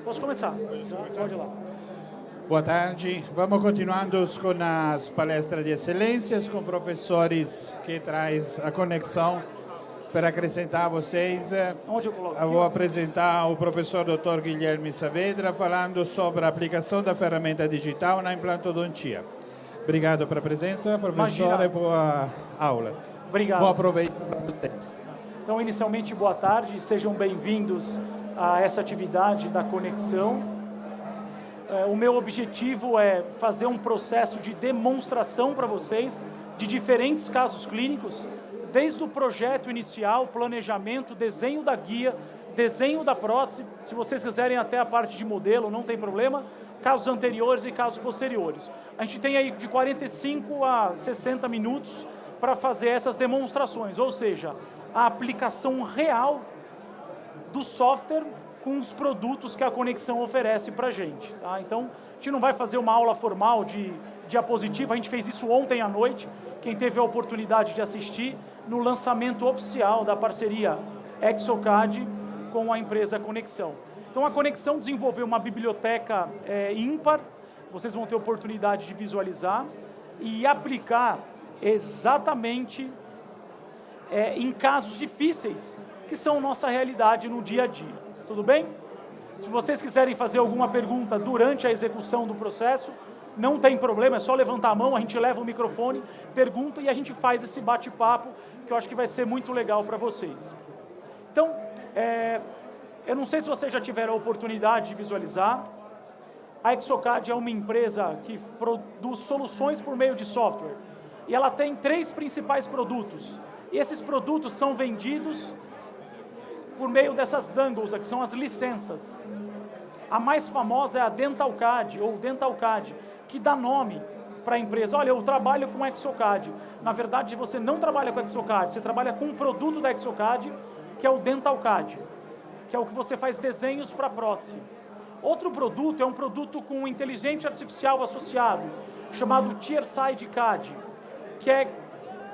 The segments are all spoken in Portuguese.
Posso começar? Pode ir lá. Boa tarde. Vamos continuando com as palestras de excelências com professores que traz a conexão para acrescentar a vocês. Onde eu coloco? Eu vou apresentar o professor Dr. Guilherme Saavedra falando sobre a aplicação da ferramenta digital na implantodontia. Obrigado pela presença, professor, Imagina. e boa aula. Obrigado. Bom aproveito para vocês. Então, inicialmente, boa tarde, sejam bem-vindos a essa atividade da conexão. O meu objetivo é fazer um processo de demonstração para vocês de diferentes casos clínicos, desde o projeto inicial, planejamento, desenho da guia, desenho da prótese, se vocês quiserem até a parte de modelo, não tem problema, casos anteriores e casos posteriores. A gente tem aí de 45 a 60 minutos para fazer essas demonstrações, ou seja, a aplicação real do software com os produtos que a conexão oferece para a gente. Tá? Então, a gente não vai fazer uma aula formal de diapositiva, a gente fez isso ontem à noite, quem teve a oportunidade de assistir, no lançamento oficial da parceria Exocad com a empresa Conexão. Então, a Conexão desenvolveu uma biblioteca ímpar, vocês vão ter oportunidade de visualizar e aplicar exatamente em casos difíceis, que são nossa realidade no dia a dia. Tudo bem? Se vocês quiserem fazer alguma pergunta durante a execução do processo, não tem problema, é só levantar a mão, a gente leva o microfone, pergunta e a gente faz esse bate-papo, que eu acho que vai ser muito legal para vocês. Então, eu não sei se vocês já tiveram a oportunidade de visualizar, a Exocad é uma empresa que produz soluções por meio de software, e ela tem 3 principais produtos, e esses produtos são vendidos por meio dessas dongles, que são as licenças. A mais famosa é a DentalCAD, ou DentalCAD, que dá nome para a empresa. Olha, eu trabalho com Exocad. Na verdade, você não trabalha com Exocad, você trabalha com um produto da Exocad, que é o DentalCAD, que é o que você faz desenhos para prótese. Outro produto é um produto com inteligência artificial associado, chamado Chairside CAD, que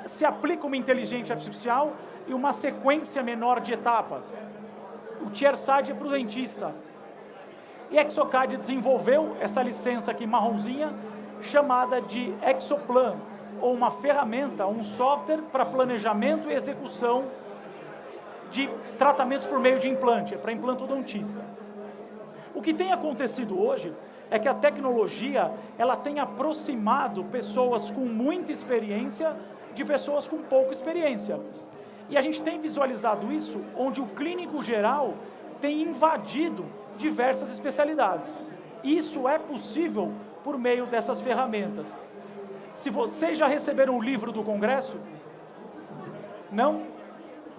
se aplica uma inteligência artificial e uma sequência menor de etapas. O Chairside é para o dentista. E a Exocad desenvolveu essa licença aqui marronzinha, chamada de Exoplan, ou uma ferramenta, um software para planejamento e execução de tratamentos por meio de implante, para implantodontista. O que tem acontecido hoje é que a tecnologia ela tem aproximado pessoas com muita experiência de pessoas com pouca experiência. E a gente tem visualizado isso, onde o clínico geral tem invadido diversas especialidades. Isso é possível por meio dessas ferramentas. Se vocês já receberam o livro do Congresso, não?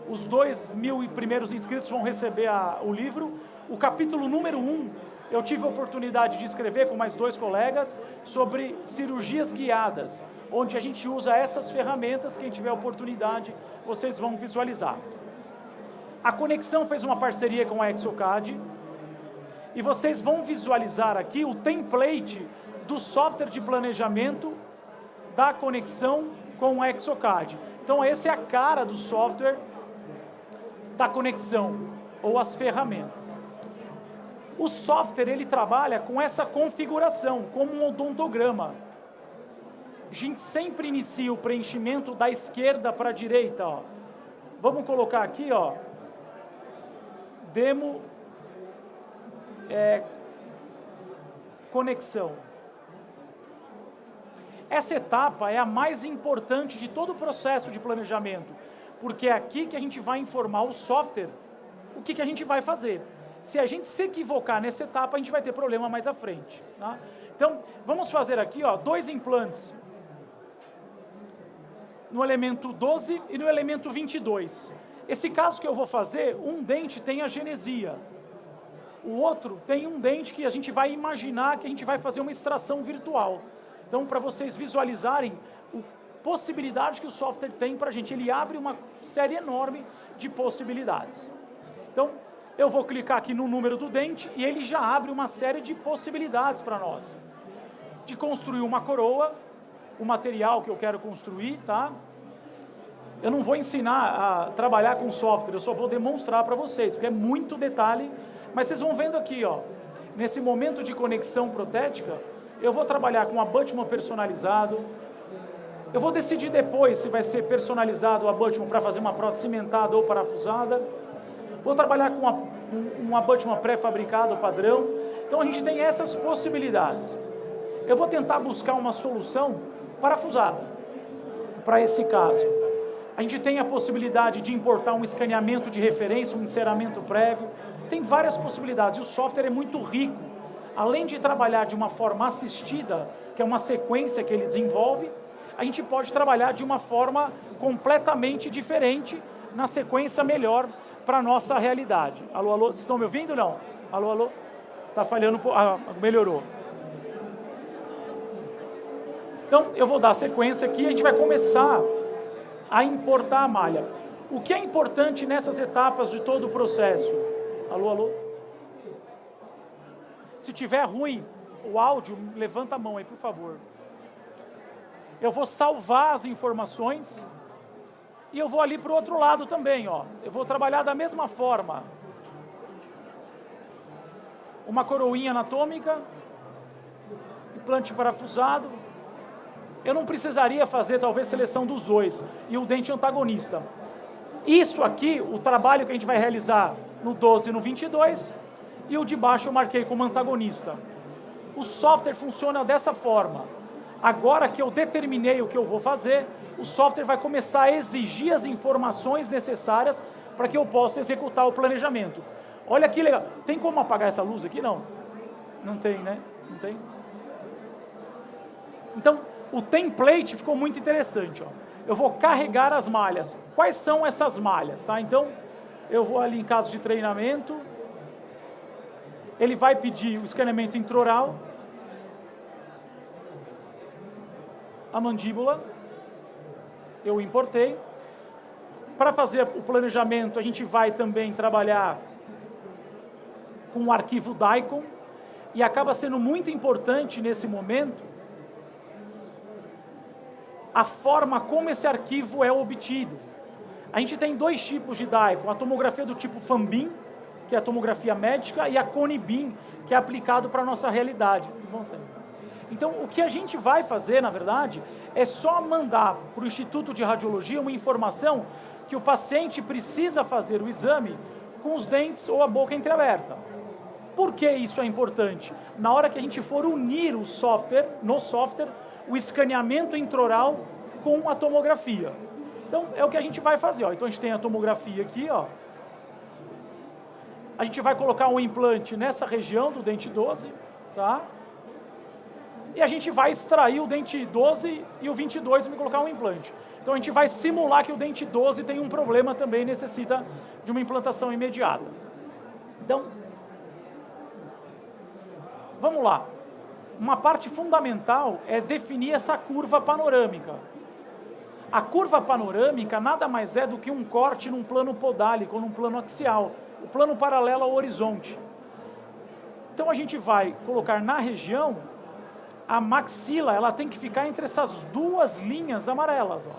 Os 2.000 primeiros inscritos vão receber o livro. O capítulo número 1, eu tive a oportunidade de escrever com mais 2 colegas sobre cirurgias guiadas, onde a gente usa essas ferramentas, quem tiver oportunidade, vocês vão visualizar. A Conexão fez uma parceria com a Exocad, e vocês vão visualizar aqui o template do software de planejamento da Conexão com a Exocad. Então, essa é a cara do software da Conexão, ou as ferramentas. O software, ele trabalha com essa configuração, como um odontograma. A gente sempre inicia o preenchimento da esquerda para a direita, ó. Vamos colocar aqui, ó, demo conexão. Essa etapa é a mais importante de todo o processo de planejamento, porque é aqui que a gente vai informar o software o que a gente vai fazer. Se a gente se equivocar nessa etapa, a gente vai ter problema mais à frente. Tá? Então, vamos fazer aqui, ó, 2 implantes no elemento 12 e no elemento 22. Esse caso que eu vou fazer, um dente tem agenesia. O outro tem um dente que a gente vai imaginar que a gente vai fazer uma extração virtual. Então, para vocês visualizarem a possibilidade que o software tem para a gente, ele abre uma série enorme de possibilidades. Então, eu vou clicar aqui no número do dente e ele já abre uma série de possibilidades para nós. De construir uma coroa, o material que eu quero construir, tá? Eu não vou ensinar a trabalhar com software, eu só vou demonstrar para vocês, porque é muito detalhe, mas vocês vão vendo aqui, ó, nesse momento de conexão protética, eu vou trabalhar com abutment personalizado, eu vou decidir depois se vai ser personalizado o abutment para fazer uma prótese cimentada ou parafusada, vou trabalhar com um abutment pré-fabricado padrão, então a gente tem essas possibilidades. Eu vou tentar buscar uma solução parafusada, para esse caso. A gente tem a possibilidade de importar um escaneamento de referência, um enceramento prévio, tem várias possibilidades, e o software é muito rico. Além de trabalhar de uma forma assistida, que é uma sequência que ele desenvolve, a gente pode trabalhar de uma forma completamente diferente, na sequência melhor para a nossa realidade. Alô, alô, vocês estão me ouvindo ou não? Alô, alô? Está falhando, melhorou. Então, eu vou dar sequência aqui, a gente vai começar a importar a malha. O que é importante nessas etapas de todo o processo? Alô, alô? Se tiver ruim o áudio, levanta a mão aí, por favor. Eu vou salvar as informações e eu vou ali para o outro lado também, ó. Eu vou trabalhar da mesma forma. Uma coroinha anatômica, implante parafusado. Eu não precisaria fazer, talvez, seleção dos dois, e o dente antagonista. Isso aqui, o trabalho que a gente vai realizar no 12 e no 22, e o de baixo eu marquei como antagonista. O software funciona dessa forma. Agora que eu determinei o que eu vou fazer, o software vai começar a exigir as informações necessárias para que eu possa executar o planejamento. Olha que legal. Tem como apagar essa luz aqui? Não. Não tem, né? Não tem? Então, o template ficou muito interessante, ó. Eu vou carregar as malhas. Quais são essas malhas, tá? Então, eu vou ali em caso de treinamento. Ele vai pedir o escaneamento intraoral, a mandíbula, eu importei. Para fazer o planejamento, a gente vai também trabalhar com o arquivo DICOM, e acaba sendo muito importante nesse momento a forma como esse arquivo é obtido. A gente tem dois tipos de DICOM, a tomografia do tipo FANBIM, que é a tomografia médica, e a CONIBIM, que é aplicado para a nossa realidade. Então, o que a gente vai fazer, na verdade, é só mandar para o Instituto de Radiologia uma informação que o paciente precisa fazer o exame com os dentes ou a boca entreaberta. Por que isso é importante? Na hora que a gente for unir o software, no software, o escaneamento intraoral com a tomografia. Então, é o que a gente vai fazer, ó. Então, a gente tem a tomografia aqui, ó. A gente vai colocar um implante nessa região do dente 12, tá? E a gente vai extrair o dente 12 e o 22 e colocar um implante. Então, a gente vai simular que o dente 12 tem um problema também, necessita de uma implantação imediata. Então, vamos lá. Uma parte fundamental é definir essa curva panorâmica. A curva panorâmica nada mais é do que um corte num plano podálico ou num plano axial, o plano paralelo ao horizonte. Então a gente vai colocar na região, a maxila, ela tem que ficar entre essas duas linhas amarelas, ó.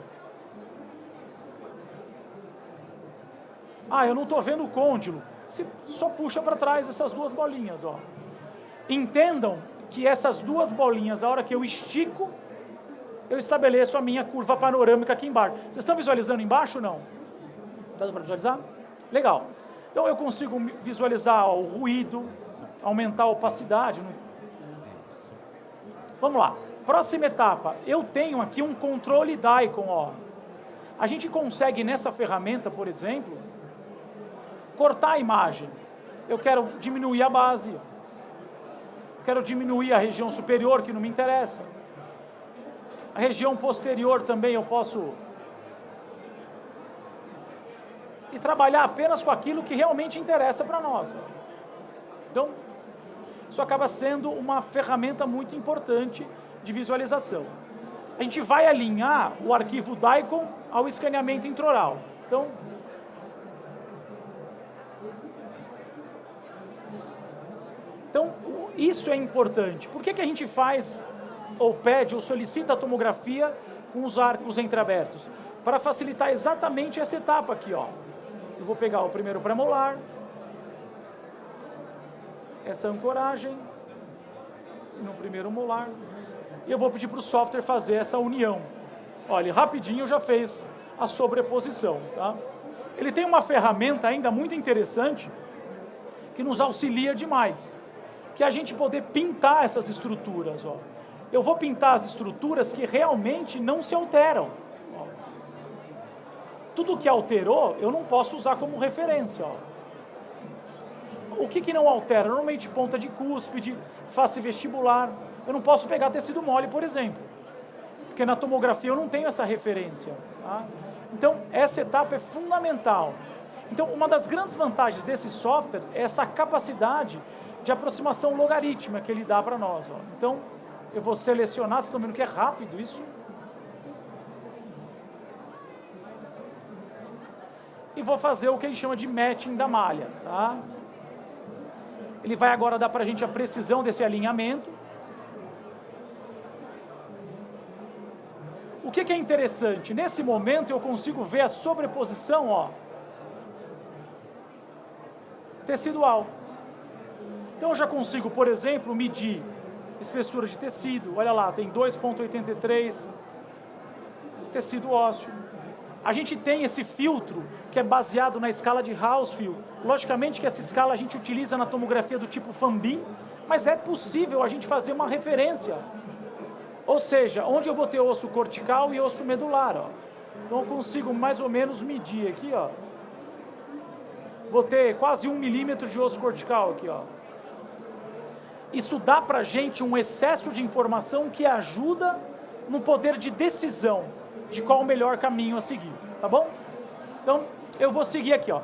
Ah, eu não estou vendo o côndilo. Você só puxa para trás essas duas bolinhas, ó. Entendam que essas duas bolinhas, a hora que eu estico, eu estabeleço a minha curva panorâmica aqui embaixo. Vocês estão visualizando embaixo ou não? Dá para visualizar? Legal. Então eu consigo visualizar, ó, o ruído, aumentar a opacidade. Vamos lá. Próxima etapa. Eu tenho aqui um controle DICOM, ó. A gente consegue nessa ferramenta, por exemplo, cortar a imagem. Eu quero diminuir a base. Quero diminuir a região superior, que não me interessa. A região posterior também eu posso. E trabalhar apenas com aquilo que realmente interessa para nós. Então, isso acaba sendo uma ferramenta muito importante de visualização. A gente vai alinhar o arquivo DICOM ao escaneamento intraoral. Então, isso é importante. Por que a gente faz, ou pede, ou solicita a tomografia com os arcos entreabertos? para facilitar exatamente essa etapa aqui, ó. Eu vou pegar o primeiro pré-molar, essa ancoragem no primeiro molar, e eu vou pedir para o software fazer essa união. Olha, rapidinho já fez a sobreposição, tá? Ele tem uma ferramenta ainda muito interessante que nos auxilia demais, que é a gente poder pintar essas estruturas, ó. Eu vou pintar as estruturas que realmente não se alteram. Ó. Tudo que alterou, eu não posso usar como referência, ó. O que não altera? Normalmente ponta de cúspide, face vestibular. Eu não posso pegar tecido mole, por exemplo, porque na tomografia eu não tenho essa referência. Tá? Então, essa etapa é fundamental. Então, uma das grandes vantagens desse software é essa capacidade de aproximação logarítmica que ele dá para nós. Ó. Então, eu vou selecionar, vocês estão vendo que é rápido isso. E vou fazer o que a gente chama de matching da malha. Tá? Ele vai agora dar para a gente a precisão desse alinhamento. O que é interessante? Nesse momento eu consigo ver a sobreposição, ó, tecidual. Então eu já consigo, por exemplo, medir espessura de tecido. Olha lá, tem 2,83, tecido ósseo. A gente tem esse filtro que é baseado na escala de Hounsfield. Logicamente que essa escala a gente utiliza na tomografia do tipo Fan-Bin, mas é possível a gente fazer uma referência. Ou seja, onde eu vou ter osso cortical e osso medular. Ó. Então eu consigo mais ou menos medir aqui, ó. Vou ter quase 1 milímetro de osso cortical aqui, ó. Isso dá pra gente um excesso de informação que ajuda no poder de decisão de qual o melhor caminho a seguir, tá bom? Então, eu vou seguir aqui, ó.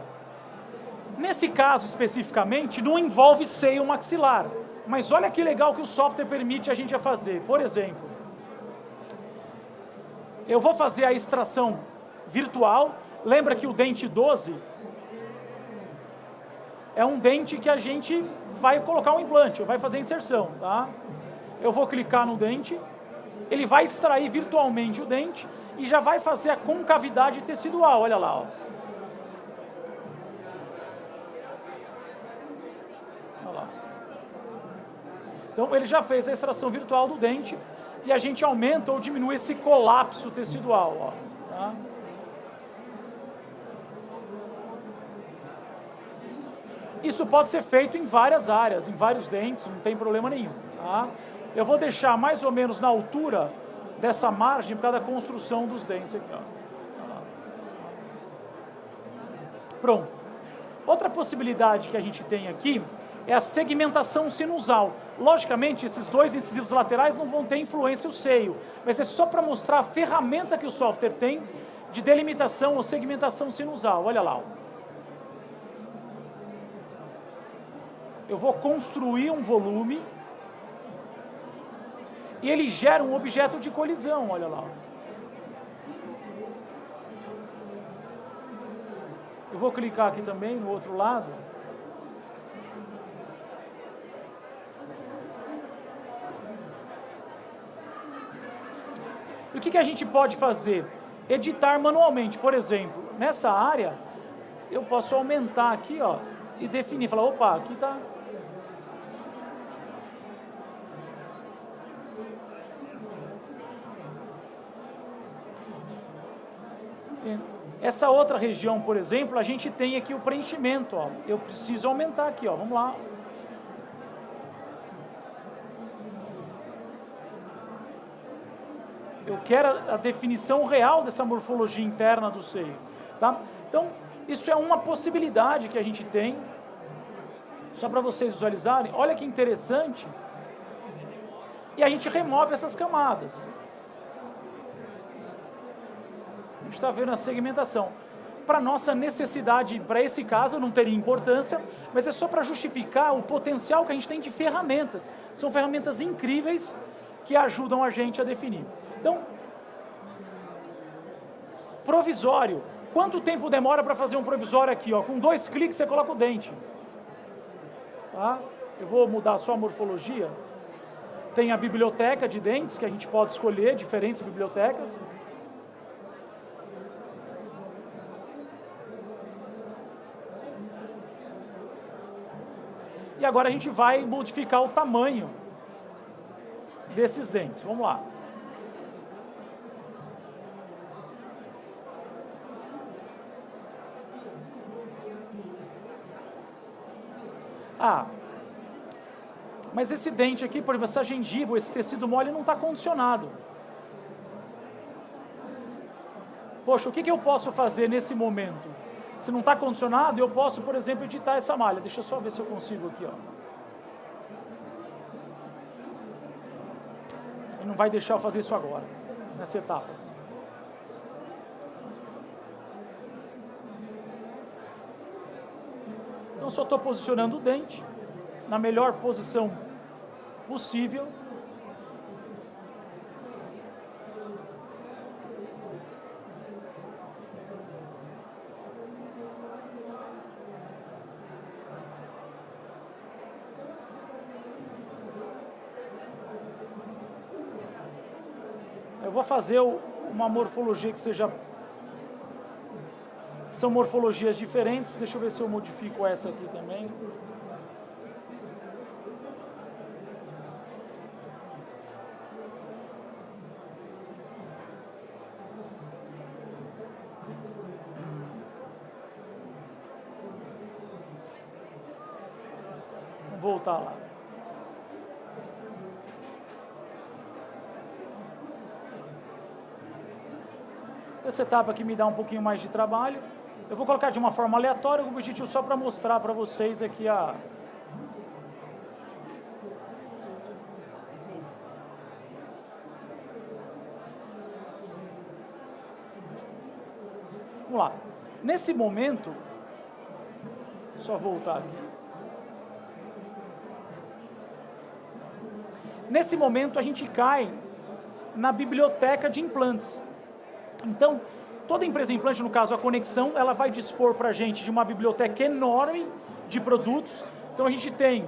Nesse caso, especificamente, não envolve seio maxilar, mas olha que legal que o software permite a gente a fazer. Por exemplo, eu vou fazer a extração virtual. Lembra que o dente 12 é um dente que a gente vai colocar um implante, vai fazer a inserção, tá? Eu vou clicar no dente, ele vai extrair virtualmente o dente e já vai fazer a concavidade tecidual, olha lá, ó. Olha lá. Então ele já fez a extração virtual do dente e a gente aumenta ou diminui esse colapso tecidual, ó, tá? Isso pode ser feito em várias áreas, em vários dentes, não tem problema nenhum, tá? Eu vou deixar mais ou menos na altura dessa margem por causa da construção dos dentes aqui, ó. Pronto. Outra possibilidade que a gente tem aqui é a segmentação sinusal. Logicamente, esses dois incisivos laterais não vão ter influência no seio, mas é só para mostrar a ferramenta que o software tem de delimitação ou segmentação sinusal. Olha lá, ó. Eu vou construir um volume e ele gera um objeto de colisão, olha lá. Eu vou clicar aqui também no outro lado. E o que a gente pode fazer? Editar manualmente. Por exemplo, nessa área, eu posso aumentar aqui, ó, e definir, falar, opa, aqui está... Essa outra região, por exemplo, a gente tem aqui o preenchimento, ó. Eu preciso aumentar aqui, ó. Vamos lá. Eu quero a definição real dessa morfologia interna do seio, tá? Então, isso é uma possibilidade que a gente tem. Só para vocês visualizarem. Olha que interessante. E a gente remove essas camadas. A gente está vendo a segmentação. Para nossa necessidade, para esse caso, não teria importância, mas é só para justificar o potencial que a gente tem de ferramentas. São ferramentas incríveis que ajudam a gente a definir. Então, provisório. Quanto tempo demora para fazer um provisório aqui? Ó? Com 2 cliques você coloca o dente. Tá? Eu vou mudar só a morfologia. Tem a biblioteca de dentes, que a gente pode escolher, diferentes bibliotecas. E agora a gente vai modificar o tamanho desses dentes. Vamos lá. Mas esse dente aqui, por exemplo, essa gengiva, esse tecido mole não está condicionado. Poxa, o que eu posso fazer nesse momento? Se não está condicionado, eu posso, por exemplo, editar essa malha. Deixa eu só ver se eu consigo aqui, ó. Ele não vai deixar eu fazer isso agora, nessa etapa. Então, só estou posicionando o dente na melhor posição possível. Eu vou fazer uma morfologia que seja... São morfologias diferentes. Deixa eu ver se eu modifico essa aqui também. Vamos voltar lá. Essa etapa aqui me dá um pouquinho mais de trabalho. Eu vou colocar de uma forma aleatória, o objetivo só para mostrar para vocês aqui a... Vamos lá. Nesse momento, só voltar aqui. Nesse momento a gente cai na biblioteca de implantes. Então, toda empresa implante, no caso a Conexão, ela vai dispor para a gente de uma biblioteca enorme de produtos. Então a gente tem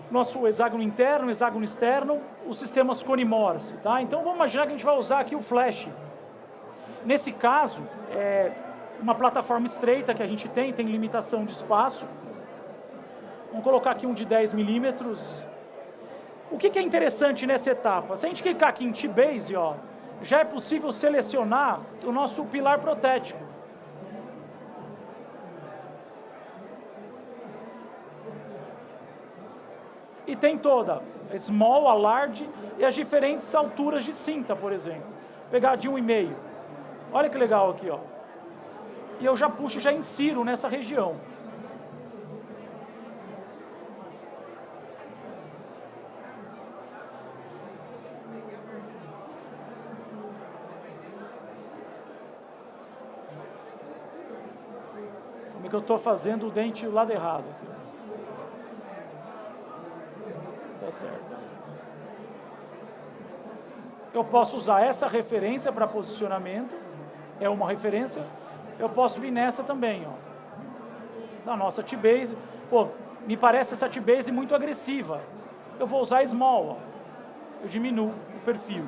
nosso hexágono interno, hexágono externo, os sistemas Cone-Morse, tá? Então vamos imaginar que a gente vai usar aqui o flash. Nesse caso, é uma plataforma estreita que a gente tem limitação de espaço. Vamos colocar aqui um de 10 milímetros. O que é interessante nessa etapa? Se a gente clicar aqui em T-Base, ó, já é possível selecionar o nosso pilar protético. E tem toda, a small, a large e as diferentes alturas de cinta, por exemplo. Vou pegar de 1,5. Olha que legal aqui, ó. E eu já puxo e já insiro nessa região. Que eu estou fazendo o dente do lado errado aqui. Tá certo. Eu posso usar essa referência para posicionamento, é uma referência. Eu posso vir nessa também, ó. A nossa T-Base, pô, me parece essa T-Base muito agressiva. Eu vou usar small, ó. Eu diminuo o perfil,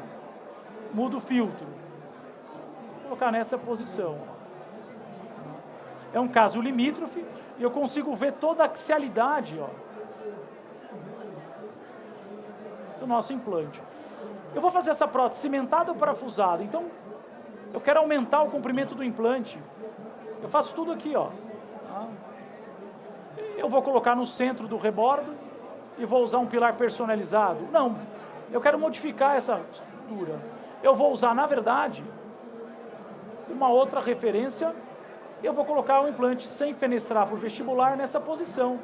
mudo o filtro, vou colocar nessa posição, ó. É um caso limítrofe e eu consigo ver toda a axialidade, ó, do nosso implante. Eu vou fazer essa prótese cimentada ou parafusada, então eu quero aumentar o comprimento do implante. Eu faço tudo aqui, ó. Tá? Eu vou colocar no centro do rebordo e vou usar um pilar personalizado? Não, eu quero modificar essa estrutura. Eu vou usar, na verdade, uma outra referência. Eu vou colocar o implante sem fenestrar por vestibular nessa posição,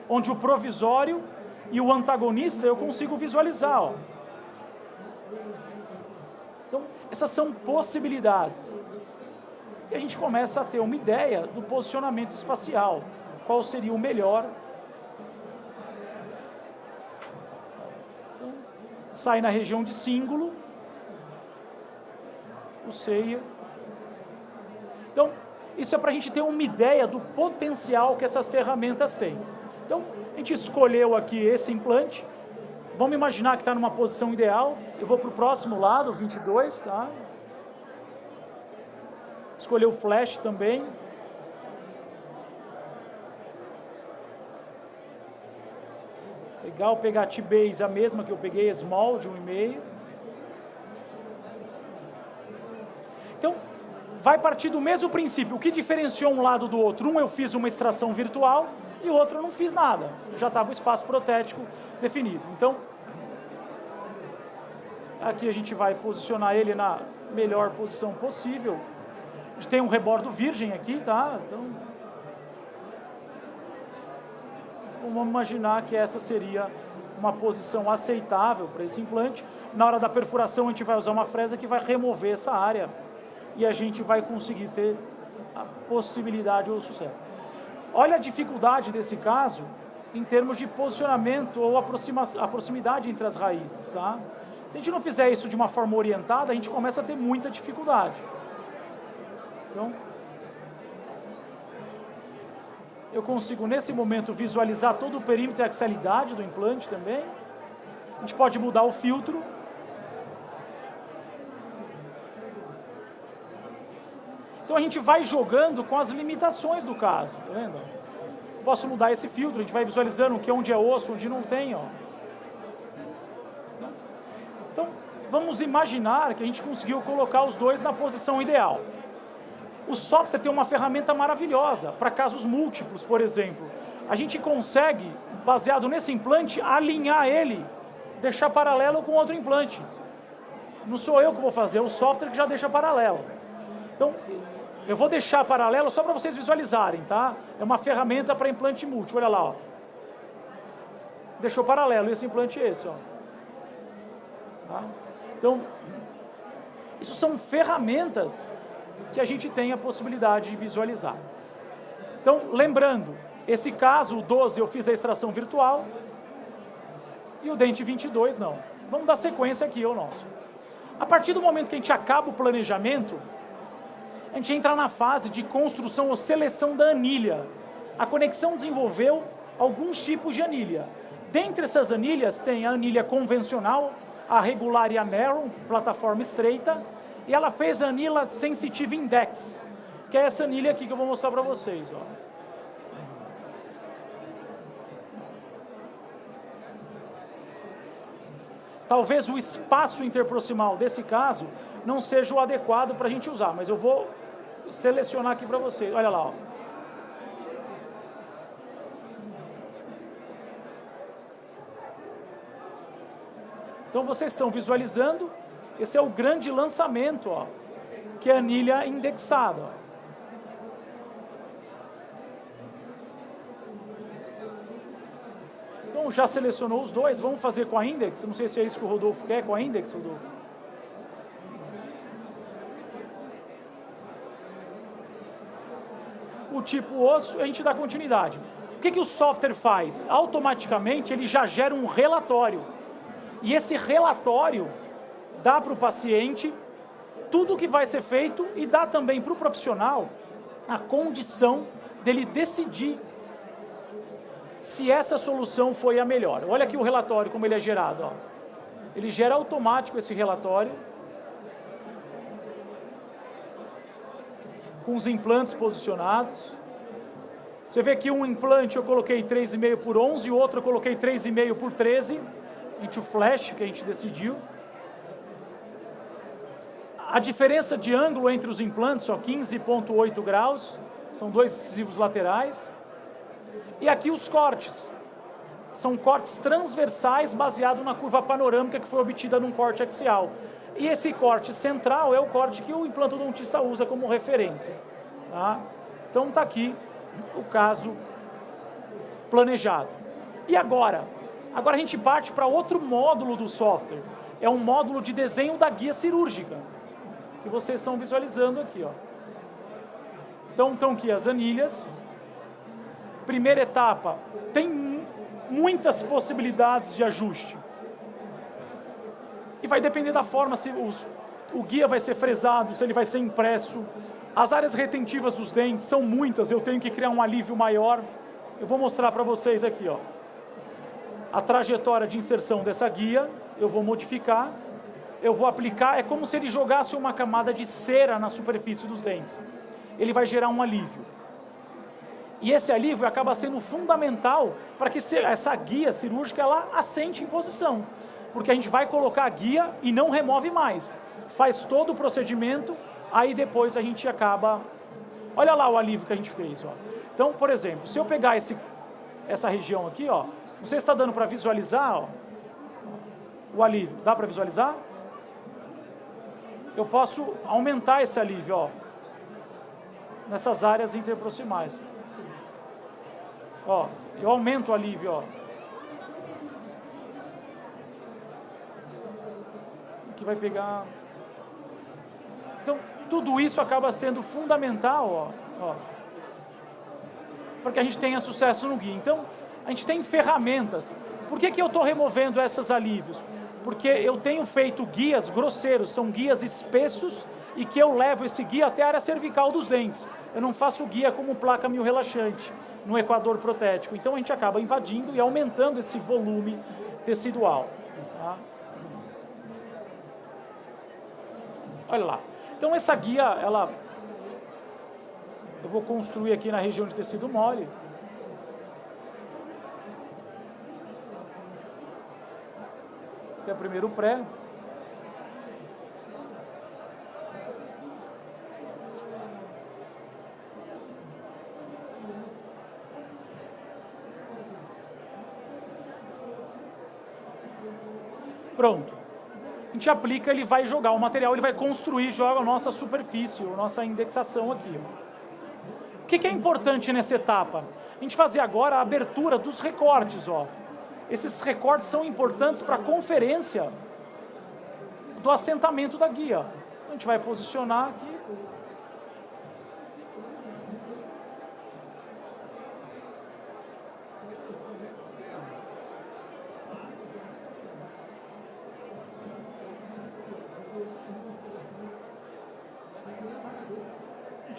onde o provisório e o antagonista eu consigo visualizar, ó. Então, essas são possibilidades. E a gente começa a ter uma ideia do posicionamento espacial, qual seria o melhor. Então, sai na região de cíngulo, o seio. Então, isso é para a gente ter uma ideia do potencial que essas ferramentas têm. Então, a gente escolheu aqui esse implante. Vamos imaginar que está numa posição ideal. Eu vou para o próximo lado, 22, tá? Escolher o flash também. Legal, pegar a T-base, a mesma que eu peguei, small, de 1,5. Então, vai partir do mesmo princípio. O que diferenciou um lado do outro? Um eu fiz uma extração virtual e o outro eu não fiz nada. Já estava o espaço protético definido. Então, aqui a gente vai posicionar ele na melhor posição possível. A gente tem um rebordo virgem aqui, tá? Então vamos imaginar que essa seria uma posição aceitável para esse implante. Na hora da perfuração a gente vai usar uma fresa que vai remover essa área e a gente vai conseguir ter a possibilidade ou o sucesso. Olha a dificuldade desse caso em termos de posicionamento ou a proximidade entre as raízes, tá? Se a gente não fizer isso de uma forma orientada, a gente começa a ter muita dificuldade. Então, eu consigo, nesse momento, visualizar todo o perímetro e a axialidade do implante também. A gente pode mudar o filtro. Então, a gente vai jogando com as limitações do caso, tá vendo? Posso mudar esse filtro, a gente vai visualizando o que onde é osso, onde não tem, ó. Então, vamos imaginar que a gente conseguiu colocar os dois na posição ideal. O software tem uma ferramenta maravilhosa para casos múltiplos, por exemplo. A gente consegue, baseado nesse implante, alinhar ele, deixar paralelo com outro implante. Não sou eu que vou fazer, é o software que já deixa paralelo. Então, eu vou deixar paralelo só para vocês visualizarem, tá? É uma ferramenta para implante múltiplo, olha lá, ó. Deixou paralelo, esse implante é esse, ó. Tá? Então, isso são ferramentas que a gente tem a possibilidade de visualizar. Então, lembrando, esse caso, o 12, eu fiz a extração virtual, e o dente 22 não. Vamos dar sequência aqui ao nosso. A partir do momento que a gente acaba o planejamento, a gente entra na fase de construção ou seleção da anilha. A Conexão desenvolveu alguns tipos de anilha. Dentre essas anilhas tem a anilha convencional, a regular e a narrow, plataforma estreita, e ela fez a anilha Sensitive Index, que é essa anilha aqui que eu vou mostrar para vocês, ó. Talvez o espaço interproximal desse caso não seja o adequado para a gente usar, mas eu vou selecionar aqui para vocês. Olha lá, ó. Então vocês estão visualizando, esse é o grande lançamento, ó, que é a anilha indexada. Ó. Então já selecionou os dois, vamos fazer com a index, não sei se é isso que o Rodolfo quer, com a index, Rodolfo. O tipo osso, a gente dá continuidade. O que o software faz? Automaticamente ele já gera um relatório. E esse relatório dá para o paciente tudo o que vai ser feito e dá também para o profissional a condição dele decidir se essa solução foi a melhor. Olha aqui o relatório, como ele é gerado. Ó. Ele gera automático esse relatório, com os implantes posicionados. Você vê que um implante eu coloquei 3,5 por 11, o outro eu coloquei 3,5 por 13, entre o flash que a gente decidiu. A diferença de ângulo entre os implantes, 15,8 graus, são dois incisivos laterais. E aqui os cortes, são cortes transversais baseados na curva panorâmica que foi obtida num corte axial. E esse corte central é o corte que o implantodontista usa como referência. Tá? Então está aqui o caso planejado. E agora? Agora a gente parte para outro módulo do software. É um módulo de desenho da guia cirúrgica, que vocês estão visualizando aqui. Ó. Então estão aqui as anilhas. Primeira etapa, tem muitas possibilidades de ajuste. E vai depender da forma, se o guia vai ser fresado, se ele vai ser impresso. As áreas retentivas dos dentes são muitas, eu tenho que criar um alívio maior. Eu vou mostrar para vocês aqui, ó. A trajetória de inserção dessa guia, eu vou modificar, eu vou aplicar, é como se ele jogasse uma camada de cera na superfície dos dentes. Ele vai gerar um alívio. E esse alívio acaba sendo fundamental para que essa guia cirúrgica ela assente em posição. Porque a gente vai colocar a guia e não remove mais. Faz todo o procedimento, aí depois a gente acaba... Olha lá o alívio que a gente fez. Ó. Então, por exemplo, se eu pegar essa região aqui, ó, não sei se está dando para visualizar ó, o alívio. Dá para visualizar? Eu posso aumentar esse alívio ó, nessas áreas interproximais. Ó, eu aumento o alívio. Ó. Aqui vai pegar... Então, tudo isso acaba sendo fundamental ó, para que a gente tenha sucesso no guia. Então, a gente tem ferramentas. Por que eu estou removendo esses alívios? Porque eu tenho feito guias grosseiros, são guias espessos e que eu levo esse guia até a área cervical dos dentes. Eu não faço guia como placa mio-relaxante, no equador protético. Então, a gente acaba invadindo e aumentando esse volume tecidual. Tá? Olha lá. Então essa guia, eu vou construir aqui na região de tecido mole. Tem o primeiro pré. Pronto. A gente aplica, ele vai jogar o material, ele vai construir, joga a nossa superfície, a nossa indexação aqui. O que é importante nessa etapa? A gente fazer agora a abertura dos recortes. Ó. Esses recortes são importantes para a conferência do assentamento da guia. Então a gente vai posicionar aqui.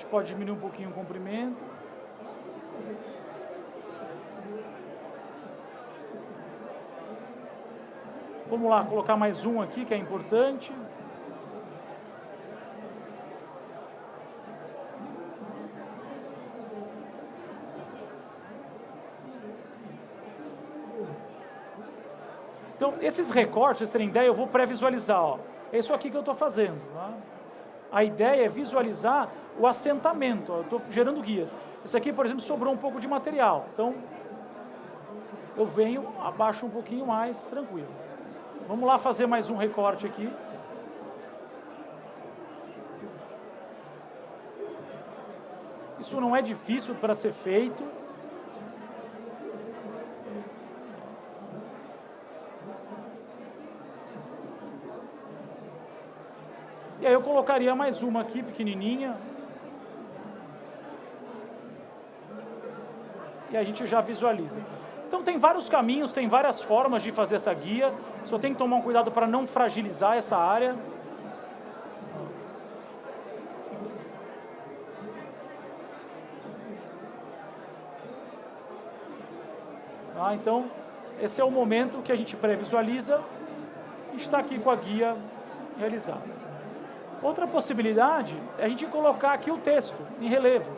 Pode diminuir um pouquinho o comprimento. Vamos lá, colocar mais um aqui, que é importante. Então, esses recortes, vocês terem ideia, eu vou pré-visualizar. É isso aqui que eu estou fazendo. Tá? A ideia é visualizar o assentamento. Eu estou gerando guias. Esse aqui, por exemplo, sobrou um pouco de material. Então, eu venho, abaixo um pouquinho mais, tranquilo. Vamos lá fazer mais um recorte aqui. Isso não é difícil para ser feito. E aí eu colocaria mais uma aqui, pequenininha. E a gente já visualiza. Então tem vários caminhos, tem várias formas de fazer essa guia. Só tem que tomar um cuidado para não fragilizar essa área. Tá? Então, esse é o momento que a gente pré-visualiza e está aqui com a guia realizada. Outra possibilidade é a gente colocar aqui o texto em relevo.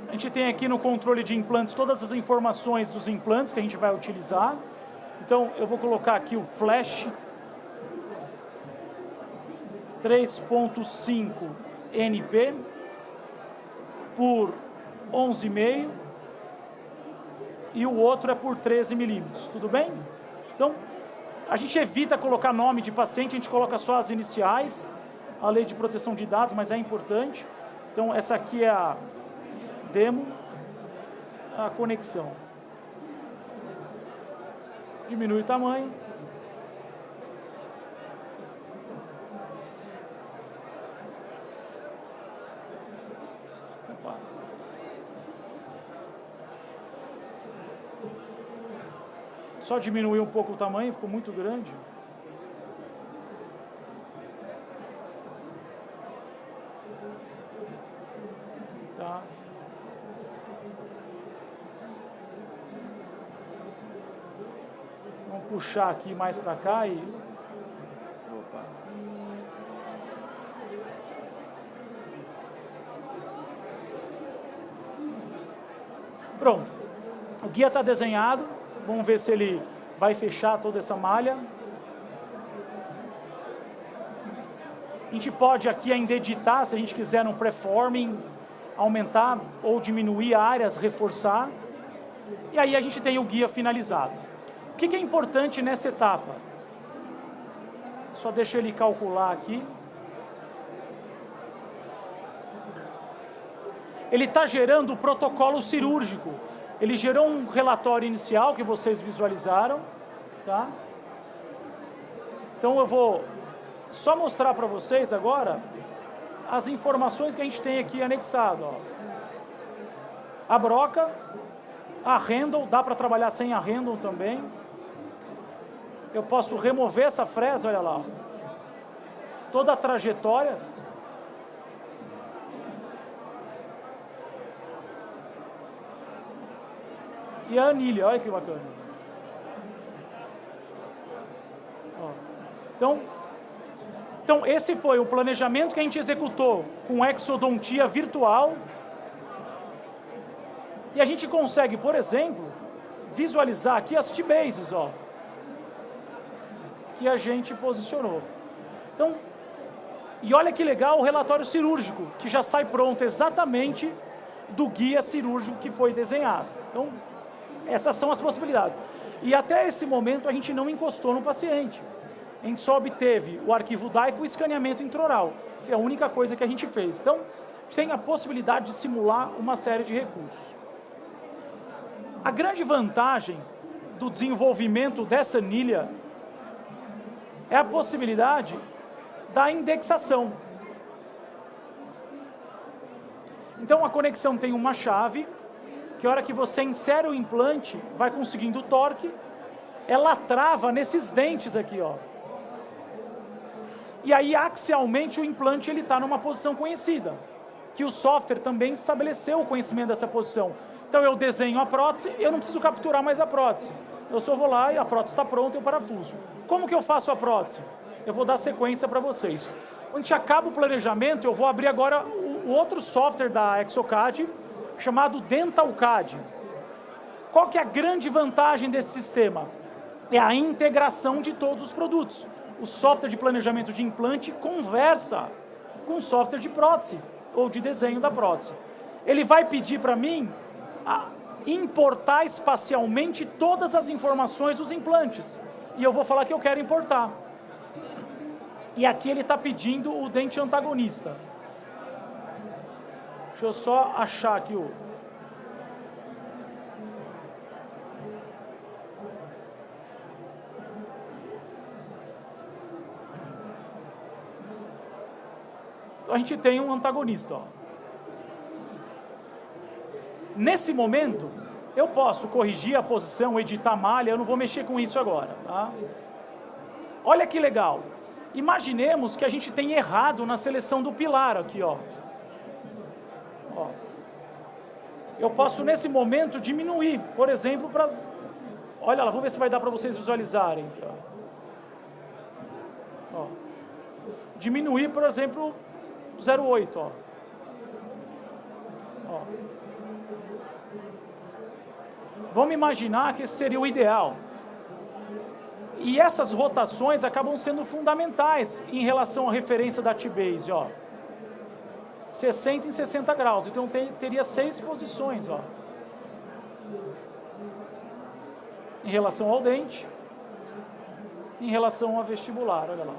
A gente tem aqui no controle de implantes todas as informações dos implantes que a gente vai utilizar. Então, eu vou colocar aqui o flash 3.5 NP por 11,5 e o outro é por 13 milímetros, tudo bem? Então, a gente evita colocar nome de paciente, a gente coloca só as iniciais, a lei de proteção de dados, mas é importante. Então, essa aqui é a demo, a conexão. Diminui o tamanho. Opa. Só diminuir um pouco o tamanho, ficou muito grande. Tá. Vamos puxar aqui mais para cá e... Pronto, o guia está desenhado, vamos ver se ele vai fechar toda essa malha. A gente pode aqui ainda editar, se a gente quiser no preforming, aumentar ou diminuir áreas, reforçar. E aí a gente tem o guia finalizado. O que é importante nessa etapa? Só deixa ele calcular aqui. Ele está gerando o protocolo cirúrgico. Ele gerou um relatório inicial que vocês visualizaram, tá? Então eu vou só mostrar para vocês agora as informações que a gente tem aqui anexado. Ó. A broca, a handle, dá para trabalhar sem a handle também. Eu posso remover essa fresa, olha lá. Ó. Toda a trajetória. E a anilha, olha que bacana. Ó. Então, esse foi o planejamento que a gente executou com exodontia virtual. E a gente consegue, por exemplo, visualizar aqui as T-bases, ó, que a gente posicionou. Então, e olha que legal o relatório cirúrgico, que já sai pronto exatamente do guia cirúrgico que foi desenhado. Então, essas são as possibilidades. E até esse momento a gente não encostou no paciente. A gente só obteve o arquivo DAI com o escaneamento intraoral. Foi a única coisa que a gente fez. Então, a gente tem a possibilidade de simular uma série de recursos. A grande vantagem do desenvolvimento dessa anilha é a possibilidade da indexação. Então, a conexão tem uma chave, que a hora que você insere o implante, vai conseguindo torque, ela trava nesses dentes aqui, ó. E aí, axialmente, o implante está numa posição conhecida, que o software também estabeleceu o conhecimento dessa posição. Então, eu desenho a prótese, eu não preciso capturar mais a prótese. Eu só vou lá e a prótese está pronta e eu parafuso. Como que eu faço a prótese? Eu vou dar sequência para vocês. Quando a gente acaba o planejamento, eu vou abrir agora o outro software da Exocad, chamado DentalCAD. Qual que é a grande vantagem desse sistema? É a integração de todos os produtos. O software de planejamento de implante conversa com o software de prótese, ou de desenho da prótese. Ele vai pedir para mim importar espacialmente todas as informações dos implantes. E eu vou falar que eu quero importar. E aqui ele está pedindo o dente antagonista. Deixa eu só achar aqui o... A gente tem um antagonista. Ó. Nesse momento, eu posso corrigir a posição, editar a malha, eu não vou mexer com isso agora. Tá? Olha que legal. Imaginemos que a gente tem errado na seleção do pilar aqui, ó. Ó. Eu posso, nesse momento, diminuir, por exemplo, para as... Olha lá, vamos ver se vai dar para vocês visualizarem. Aqui, ó. Ó. Diminuir, por exemplo, 0,8, ó. Ó. Vamos imaginar que esse seria o ideal. E essas rotações acabam sendo fundamentais em relação à referência da T-base, ó. 60 em 60 graus, então teria 6 posições, ó. Em relação ao dente, em relação ao vestibular, olha lá.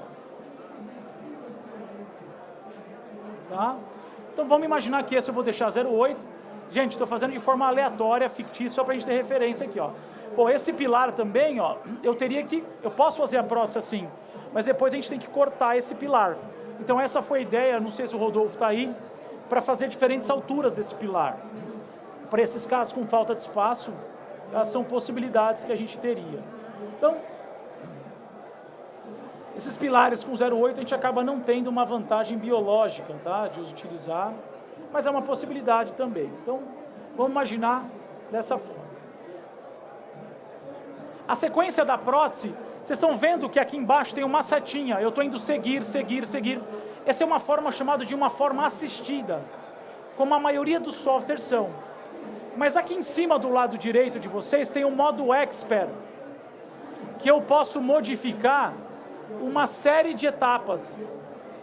Tá? Então vamos imaginar que esse eu vou deixar 0,8. Gente, estou fazendo de forma aleatória, fictícia, só para a gente ter referência aqui, ó. Pô, esse pilar também, ó, eu posso fazer a prótese assim, mas depois a gente tem que cortar esse pilar. Então essa foi a ideia, não sei se o Rodolfo está aí, para fazer diferentes alturas desse pilar. Para esses casos com falta de espaço, são possibilidades que a gente teria. Então, esses pilares com 0,8 a gente acaba não tendo uma vantagem biológica, tá, de os utilizar, mas é uma possibilidade também. Então, vamos imaginar dessa forma. A sequência da prótese, vocês estão vendo que aqui embaixo tem uma setinha, eu estou indo seguir, seguir, seguir. Essa é uma forma chamada de uma forma assistida, como a maioria dos softwares são. Mas aqui em cima do lado direito de vocês tem o modo Expert, que eu posso modificar uma série de etapas.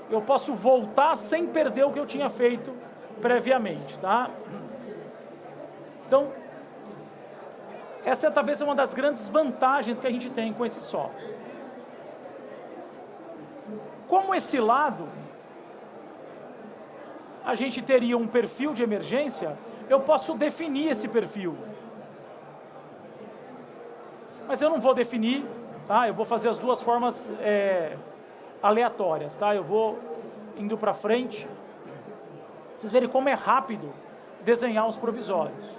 Eu posso voltar sem perder o que eu tinha feito previamente, tá? Então, essa é talvez uma das grandes vantagens que a gente tem com esse software. Como esse lado, a gente teria um perfil de emergência, eu posso definir esse perfil. Mas eu não vou definir, tá? Eu vou fazer as duas formas aleatórias, tá? Eu vou indo para frente. Vocês verem como é rápido desenhar os provisórios.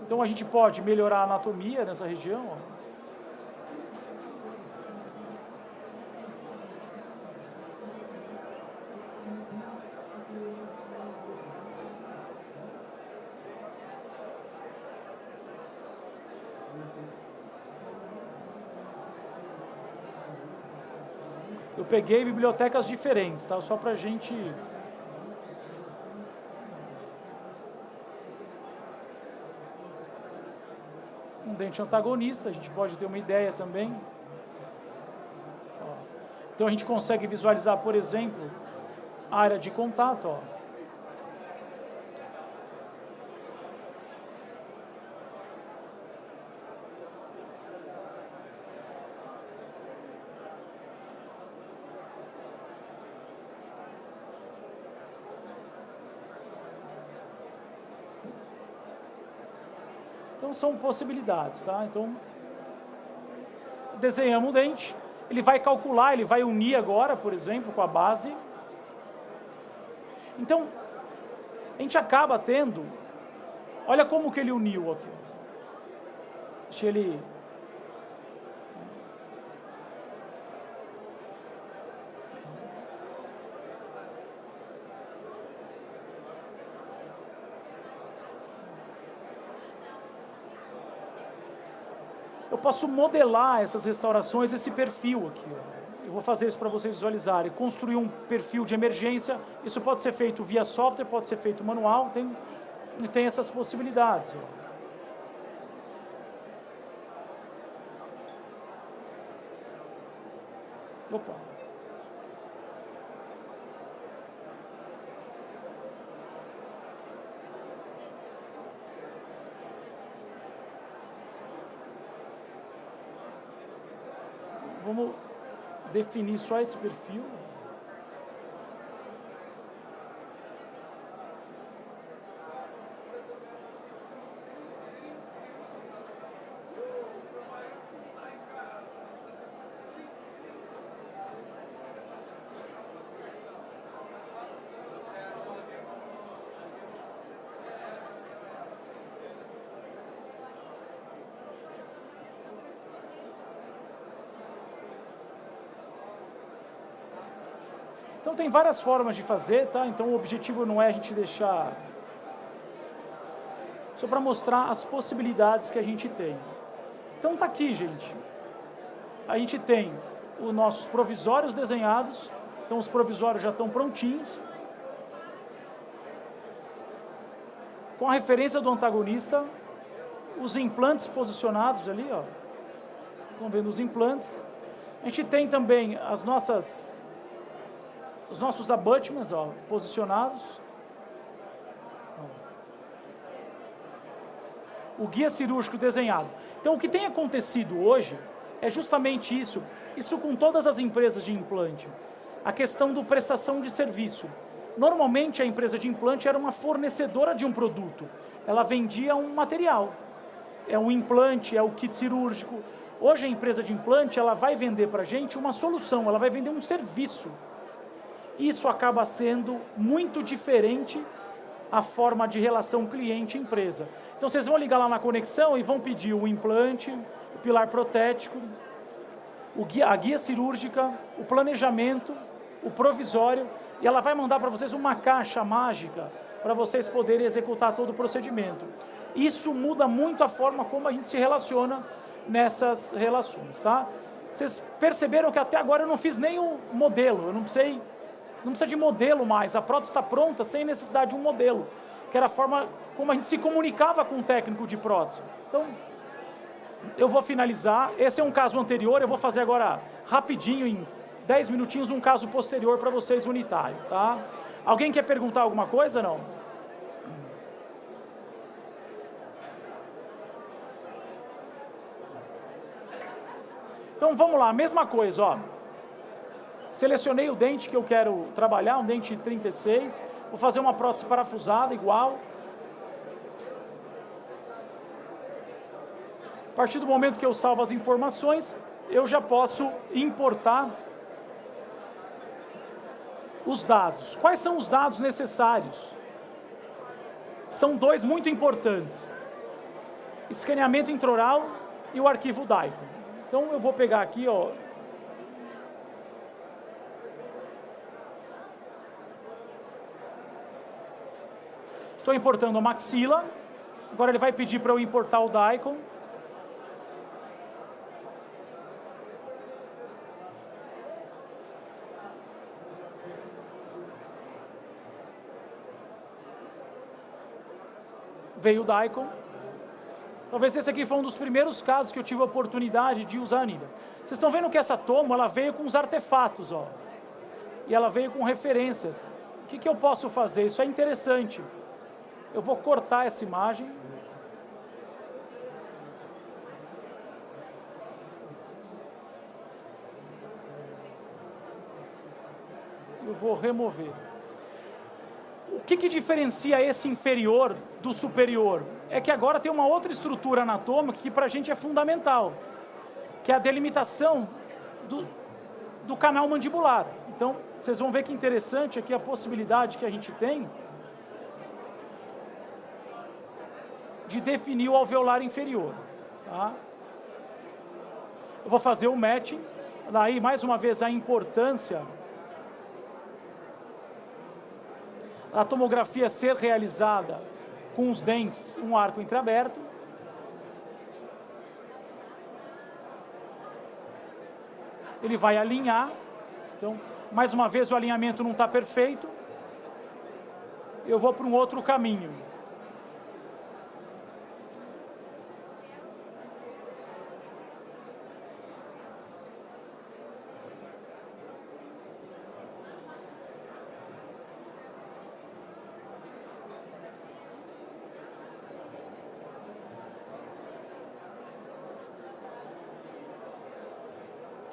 Então a gente pode melhorar a anatomia nessa região, ó. Eu peguei bibliotecas diferentes, tá? Só pra gente... Um dente antagonista, a gente pode ter uma ideia também. Ó. Então a gente consegue visualizar, por exemplo, a área de contato, ó. Então são possibilidades, tá? Então, desenhamos o dente, ele vai calcular, ele vai unir agora, por exemplo, com a base. Então, a gente acaba tendo, olha como que ele uniu aqui. Deixa ele... Eu posso modelar essas restaurações, esse perfil aqui, ó. Eu vou fazer isso para vocês visualizarem. Construir um perfil de emergência, isso pode ser feito via software, pode ser feito manual, tem essas possibilidades, ó. Opa. Vamos definir só esse perfil. Então tem várias formas de fazer, tá? Então o objetivo não é a gente deixar... Só para mostrar as possibilidades que a gente tem. Então tá aqui, gente. A gente tem os nossos provisórios desenhados. Então os provisórios já estão prontinhos. Com a referência do antagonista. Os implantes posicionados ali, ó. Estão vendo os implantes. A gente tem também os nossos abutments, ó, posicionados. O guia cirúrgico desenhado. Então, o que tem acontecido hoje é justamente isso. Isso com todas as empresas de implante. A questão do prestação de serviço. Normalmente, a empresa de implante era uma fornecedora de um produto. Ela vendia um material. É um implante, é o kit cirúrgico. Hoje, a empresa de implante, ela vai vender para a gente uma solução. Ela vai vender um serviço. Isso acaba sendo muito diferente a forma de relação cliente-empresa. Então, vocês vão ligar lá na conexão e vão pedir o implante, o pilar protético, a guia cirúrgica, o planejamento, o provisório, e ela vai mandar para vocês uma caixa mágica para vocês poderem executar todo o procedimento. Isso muda muito a forma como a gente se relaciona nessas relações, tá? Vocês perceberam que até agora eu não fiz nem o modelo, eu não precisa de modelo mais, a prótese está pronta sem necessidade de um modelo, que era a forma como a gente se comunicava com o técnico de prótese. Então, eu vou finalizar, esse é um caso anterior, eu vou fazer agora rapidinho, em 10 minutinhos, um caso posterior para vocês unitário, tá? Alguém quer perguntar alguma coisa, não? Então vamos lá, mesma coisa, ó. Selecionei o dente que eu quero trabalhar, um dente 36, vou fazer uma prótese parafusada igual. A partir do momento que eu salvo as informações, eu já posso importar os dados. Quais são os dados necessários? São dois muito importantes: escaneamento intraoral e o arquivo DICOM. Então eu vou pegar aqui, ó, estou importando a maxila, agora ele vai pedir para eu importar o DICOM. Veio o DICOM. Talvez esse aqui foi um dos primeiros casos que eu tive a oportunidade de usar a Anida. Vocês estão vendo que essa tomo, ela veio com os artefatos, ó. E ela veio com referências. O que eu posso fazer? Isso é interessante. Eu vou cortar essa imagem. Eu vou remover. O que diferencia esse inferior do superior? É que agora tem uma outra estrutura anatômica que para a gente é fundamental, que é a delimitação do canal mandibular. Então, vocês vão ver que interessante aqui a possibilidade que a gente tem de definir o alveolar inferior. Tá? Eu vou fazer o matching, daí mais uma vez a importância a tomografia ser realizada com os dentes, um arco entreaberto. Ele vai alinhar. Então, mais uma vez, o alinhamento não está perfeito. Eu vou para um outro caminho.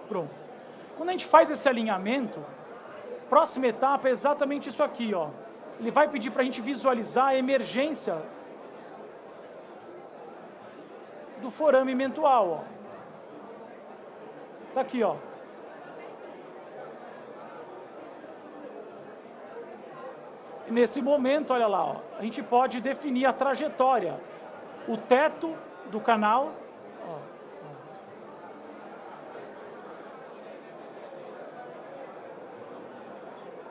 Pronto. Quando a gente faz esse alinhamento, próxima etapa é exatamente isso aqui, ó. Ele vai pedir para a gente visualizar a emergência do forame mentual, ó. Tá aqui, ó. E nesse momento, olha lá, ó, a gente pode definir a trajetória, o teto do canal.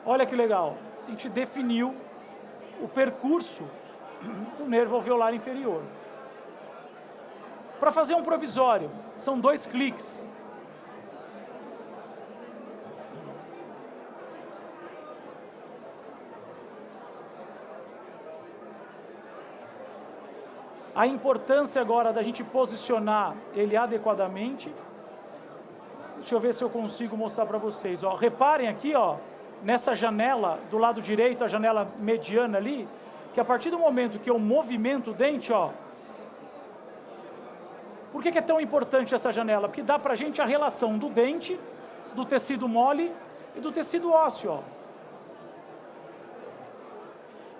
Olha que legal, a gente definiu o percurso do nervo alveolar inferior. Para fazer um provisório, são 2 cliques. A importância agora da gente posicionar ele adequadamente. Deixa eu ver se eu consigo mostrar para vocês. Ó, reparem aqui, ó, nessa janela do lado direito, a janela mediana ali, que a partir do momento que eu movimento o dente, ó, por que é tão importante essa janela? Porque dá pra gente a relação do dente, do tecido mole e do tecido ósseo, ó.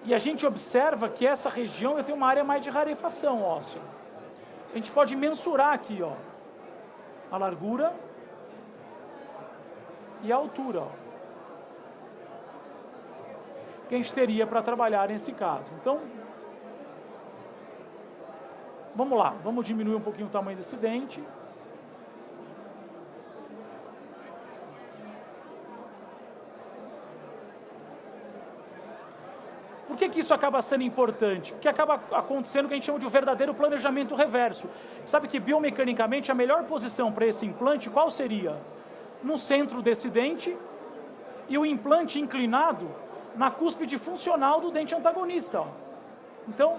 E a gente observa que essa região eu tenho uma área mais de rarefação óssea. A gente pode mensurar aqui, ó, a largura e a altura, ó, que a gente teria para trabalhar nesse caso. Então, vamos lá, vamos diminuir um pouquinho o tamanho desse dente. Por que que isso acaba sendo importante? Porque acaba acontecendo o que a gente chama de um verdadeiro planejamento reverso. Sabe que biomecanicamente a melhor posição para esse implante qual seria? No centro desse dente e o implante inclinado na cúspide funcional do dente antagonista. Ó. Então,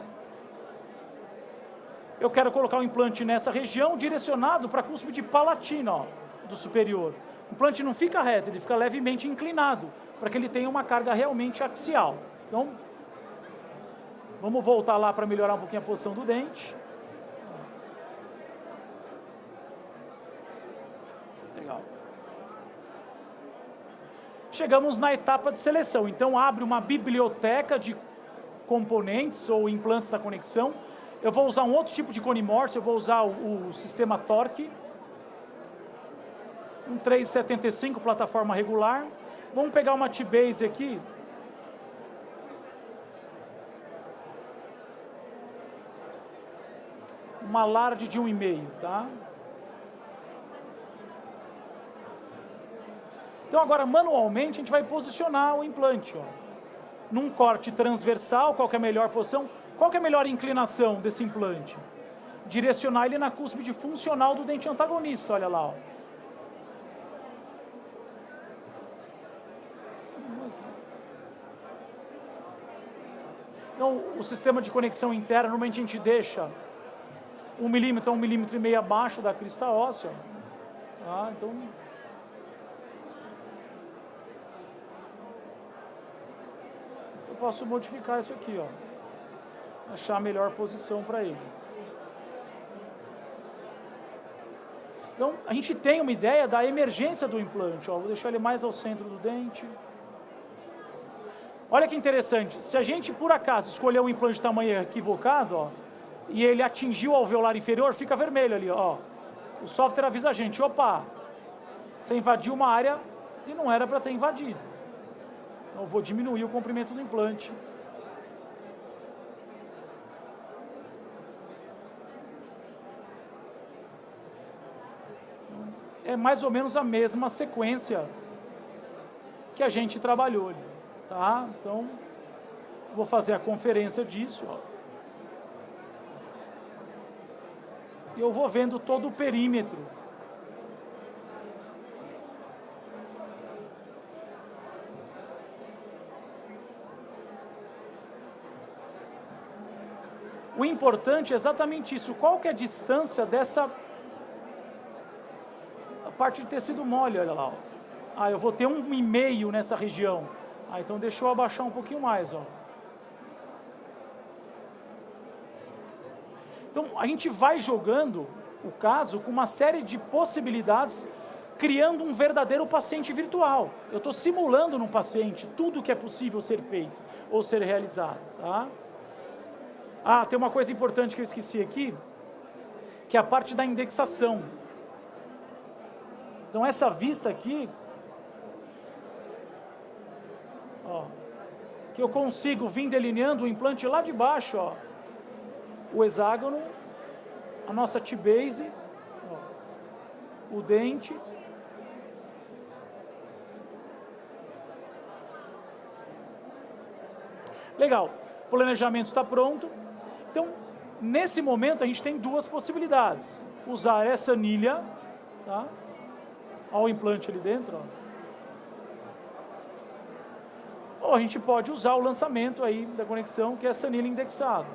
eu quero colocar o implante nessa região direcionado para a cúspide palatina, ó, do superior. O implante não fica reto, ele fica levemente inclinado, para que ele tenha uma carga realmente axial. Então, vamos voltar lá para melhorar um pouquinho a posição do dente. Legal. Chegamos na etapa de seleção. Então, abre uma biblioteca de componentes ou implantes da conexão. Eu vou usar um outro tipo de cone Morse, eu vou usar o sistema Torque. Um 375, plataforma regular. Vamos pegar uma T-Base aqui. Uma large de 1,5, tá? Então agora, manualmente, a gente vai posicionar o implante, ó. Num corte transversal, qual que é a melhor posição? Qual que é a melhor inclinação desse implante? Direcionar ele na cúspide funcional do dente antagonista, olha lá, ó. Então, o sistema de conexão interna, normalmente a gente deixa 1 milímetro a 1,5 milímetro abaixo da crista óssea. Tá? Então, eu posso modificar isso aqui, ó. Achar a melhor posição para ele. Então, a gente tem uma ideia da emergência do implante, ó. Vou deixar ele mais ao centro do dente. Olha que interessante, se a gente por acaso escolher um implante de tamanho equivocado, ó, e ele atingiu o alveolar inferior, fica vermelho ali, ó. O software avisa a gente, opa, você invadiu uma área que não era para ter invadido. Então eu vou diminuir o comprimento do implante. É mais ou menos a mesma sequência que a gente trabalhou ali. Tá? Então, vou fazer a conferência disso. Ó. E eu vou vendo todo o perímetro. O importante é exatamente isso. Qual que é a distância dessa a parte de tecido mole, olha lá. Ó. Ah, eu vou ter 1,5 nessa região. Ah, então deixa eu abaixar um pouquinho mais, ó. Então, a gente vai jogando o caso com uma série de possibilidades, criando um verdadeiro paciente virtual. Eu estou simulando num paciente tudo que é possível ser feito ou ser realizado, tá? Ah, tem uma coisa importante que eu esqueci aqui, que é a parte da indexação. Então, essa vista aqui, ó, que eu consigo vir delineando o implante lá de baixo, ó, o hexágono, a nossa T-base, o dente. Legal, o planejamento está pronto. Então, nesse momento, a gente tem duas possibilidades. Usar essa anilha, tá? Olha o implante ali dentro, ó. Ou a gente pode usar o lançamento aí da conexão, que é essa anilha indexada.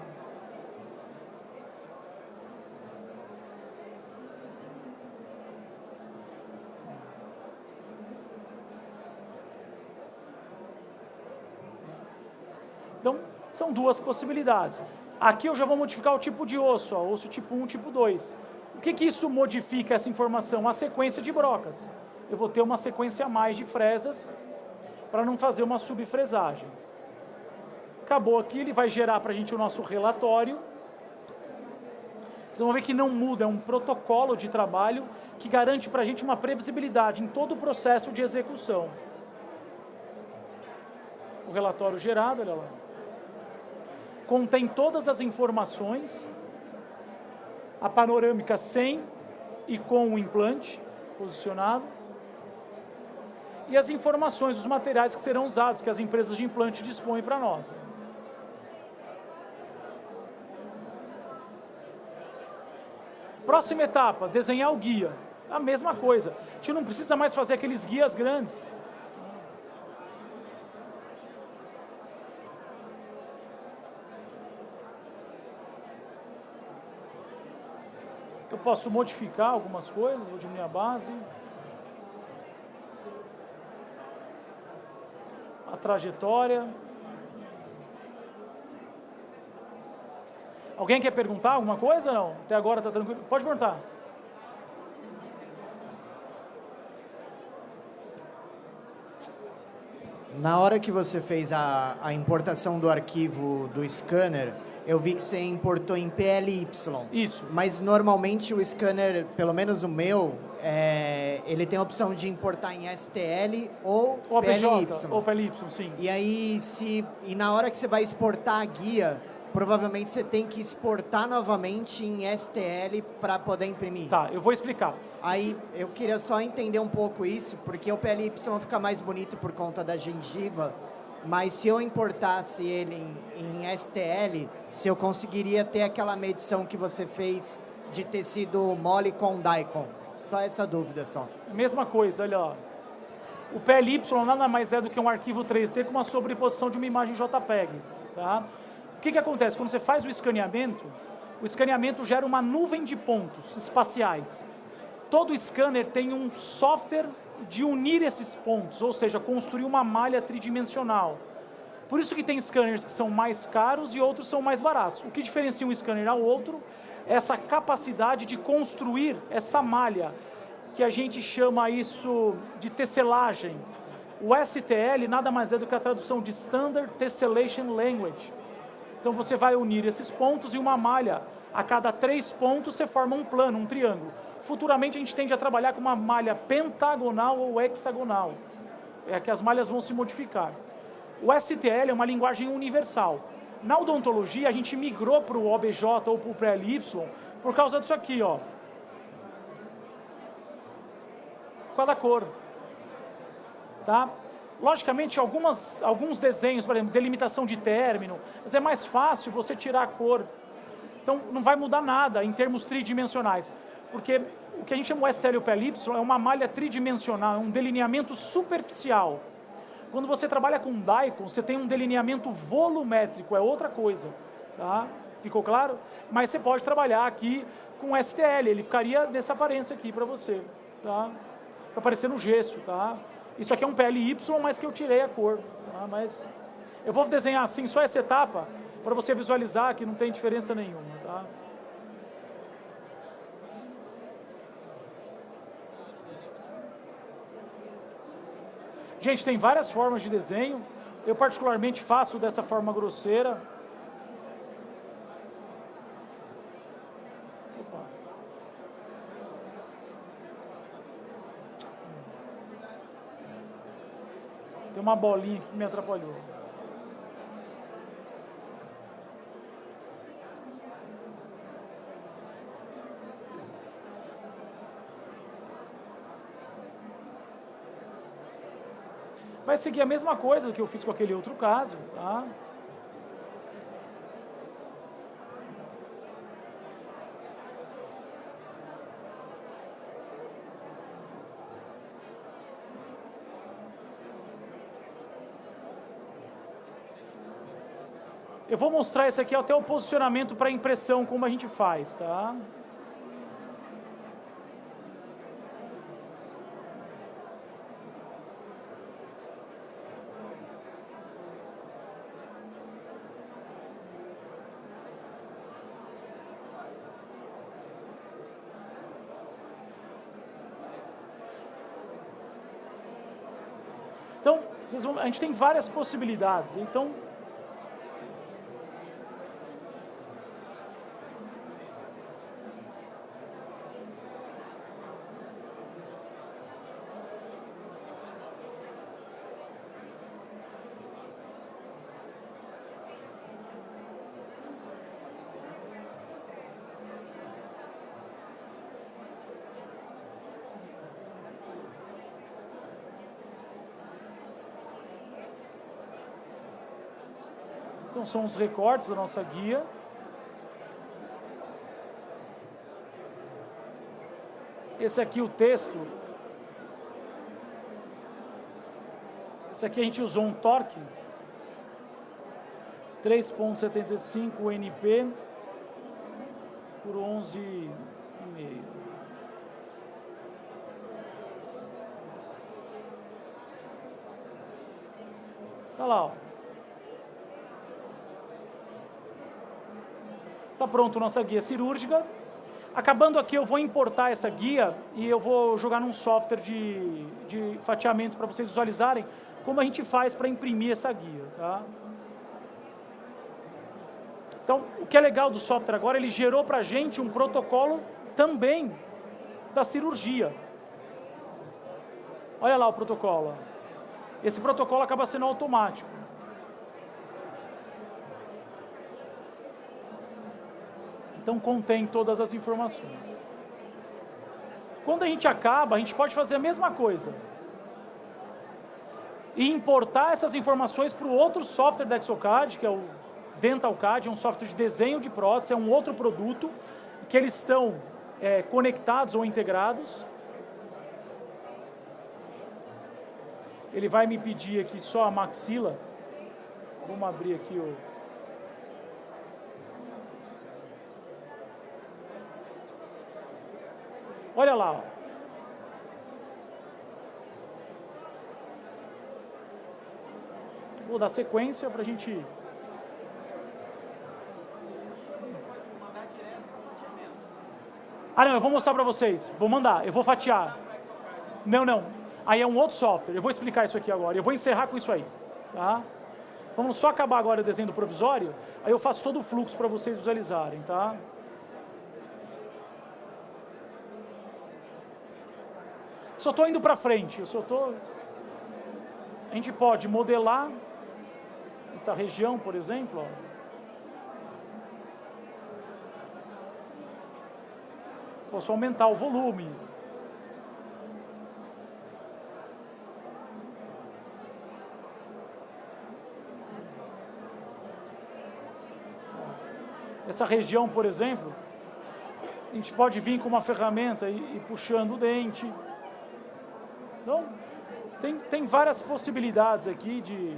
Então, são duas possibilidades. Aqui eu já vou modificar o tipo de osso, ó, osso tipo 1, tipo 2. O que isso modifica essa informação? A sequência de brocas. Eu vou ter uma sequência a mais de fresas, para não fazer uma subfresagem. Acabou aqui, ele vai gerar para a gente o nosso relatório. Vocês vão ver que não muda, é um protocolo de trabalho que garante para a gente uma previsibilidade em todo o processo de execução. O relatório gerado, olha lá, contém todas as informações, a panorâmica sem e com o implante posicionado, e as informações, os materiais que serão usados, que as empresas de implante dispõem para nós. Próxima etapa, desenhar o guia. A mesma coisa. A gente não precisa mais fazer aqueles guias grandes. Eu posso modificar algumas coisas, vou diminuir a base. A trajetória. Alguém quer perguntar alguma coisa? Não? Até agora está tranquilo? Pode perguntar. Na hora que você fez a importação do arquivo do scanner, eu vi que você importou em PLY. Isso. Mas normalmente o scanner, pelo menos o meu, ele tem a opção de importar em STL ou PLY. Ou PLY, sim. E aí, na hora que você vai exportar a guia, provavelmente você tem que exportar novamente em STL para poder imprimir. Tá, eu vou explicar. Aí eu queria só entender um pouco isso, porque o PLY fica mais bonito por conta da gengiva, mas se eu importasse ele em STL, se eu conseguiria ter aquela medição que você fez de tecido mole com daikon. Só essa dúvida só. Mesma coisa, olha ó. O PLY nada mais é do que um arquivo 3D com uma sobreposição de uma imagem JPEG. Tá? O que acontece? Quando você faz o escaneamento gera uma nuvem de pontos espaciais. Todo scanner tem um software de unir esses pontos, ou seja, construir uma malha tridimensional. Por isso que tem scanners que são mais caros e outros são mais baratos. O que diferencia um scanner ao outro é essa capacidade de construir essa malha, que a gente chama isso de tesselagem. O STL nada mais é do que a tradução de Standard Tessellation Language. Então você vai unir esses pontos e uma malha. A cada 3 pontos você forma um plano, um triângulo. Futuramente a gente tende a trabalhar com uma malha pentagonal ou hexagonal. É que as malhas vão se modificar. O STL é uma linguagem universal. Na odontologia a gente migrou para o OBJ ou para o PLY por causa disso aqui, ó. Por causa da cor. Tá? Logicamente alguns desenhos, por exemplo, delimitação de término, mas é mais fácil você tirar a cor. Então não vai mudar nada em termos tridimensionais. Porque o que a gente chama o STL e o PLY é uma malha tridimensional, é um delineamento superficial. Quando você trabalha com daikon, você tem um delineamento volumétrico, é outra coisa. Tá? Ficou claro? Mas você pode trabalhar aqui com STL, ele ficaria dessa aparência aqui para você. Tá? Para aparecer no gesso. Tá? Isso aqui é um PLY, mas que eu tirei a cor. Tá? Mas eu vou desenhar assim só essa etapa para você visualizar que não tem diferença nenhuma. Tá? Gente, tem várias formas de desenho. Eu particularmente faço dessa forma grosseira. Opa. Tem uma bolinha aqui que me atrapalhou. Vai seguir a mesma coisa que eu fiz com aquele outro caso, tá? Eu vou mostrar esse aqui até o posicionamento para impressão, como a gente faz, tá? Então, a gente tem várias possibilidades. Então, são os recortes da nossa guia. Esse aqui o texto. Esse aqui a gente usou um torque 3.75 NP por 11,5. Tá lá, ó. Tá pronto nossa guia cirúrgica. Acabando aqui, eu vou importar essa guia e eu vou jogar num software de fatiamento para vocês visualizarem como a gente faz para imprimir essa guia, tá? Então, o que é legal do software agora, ele gerou para a gente um protocolo também da cirurgia. Olha lá o protocolo. Esse protocolo acaba sendo automático. Então, contém todas as informações. Quando a gente acaba, a gente pode fazer a mesma coisa. E importar essas informações para o outro software da Exocad, que é o DentalCAD, é um software de desenho de prótese, é um outro produto, que eles estão conectados ou integrados. Ele vai me pedir aqui só a maxila. Vamos abrir aqui o... Olha lá, ó. Vou dar sequência para a gente... Ah, não, eu vou mostrar para vocês. Vou mandar, eu vou fatiar. Não. Aí é um outro software. Eu vou explicar isso aqui agora. Eu vou encerrar com isso aí. Tá? Vamos só acabar agora o desenho do provisório. Aí eu faço todo o fluxo para vocês visualizarem, tá? Só estou indo para frente. A gente pode modelar essa região, por exemplo, ó. Posso aumentar o volume. Essa região, por exemplo, a gente pode vir com uma ferramenta e puxando o dente. Então, tem várias possibilidades aqui de...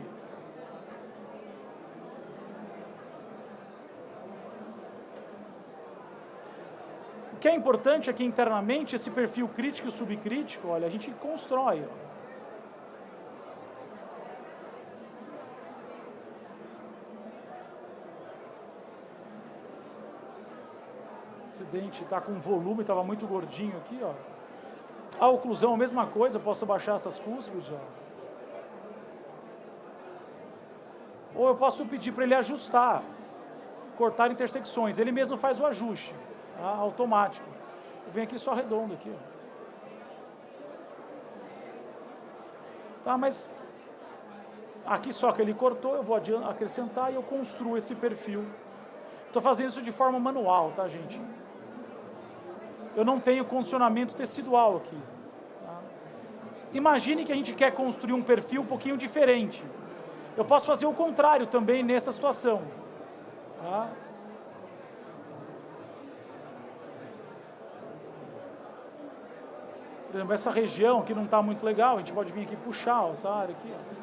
O que é importante é que internamente esse perfil crítico e subcrítico, olha, a gente constrói. Ó. Esse dente está com volume, estava muito gordinho aqui, ó. A oclusão, a mesma coisa, posso baixar essas cúspides, ó. Ou eu posso pedir para ele ajustar, cortar intersecções. Ele mesmo faz o ajuste, tá? Automático. Eu venho aqui só redondo aqui, ó. Tá, mas aqui só que ele cortou, eu vou acrescentar e eu construo esse perfil. Estou fazendo isso de forma manual, tá, gente? Eu não tenho condicionamento tecidual aqui. Tá? Imagine que a gente quer construir um perfil um pouquinho diferente. Eu posso fazer o contrário também nessa situação. Tá? Por exemplo, essa região aqui não está muito legal, a gente pode vir aqui puxar ó, essa área aqui. Ó.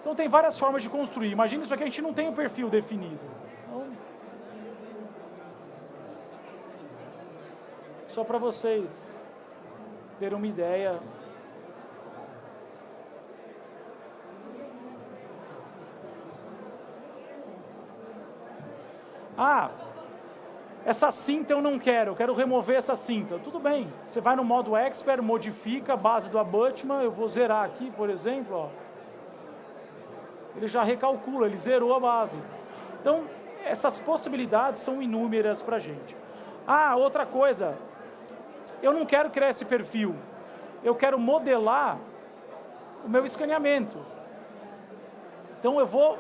Então tem várias formas de construir. Imagina isso aqui, a gente não tem um perfil definido. Então, só para vocês terem uma ideia. Ah, essa cinta eu não quero, eu quero remover essa cinta. Tudo bem, você vai no modo Expert, modifica a base do abutment, eu vou zerar aqui, por exemplo, ó. Ele já recalcula, ele zerou a base. Então, essas possibilidades são inúmeras para a gente. Ah, outra coisa, eu não quero criar esse perfil, eu quero modelar o meu escaneamento. Então, eu vou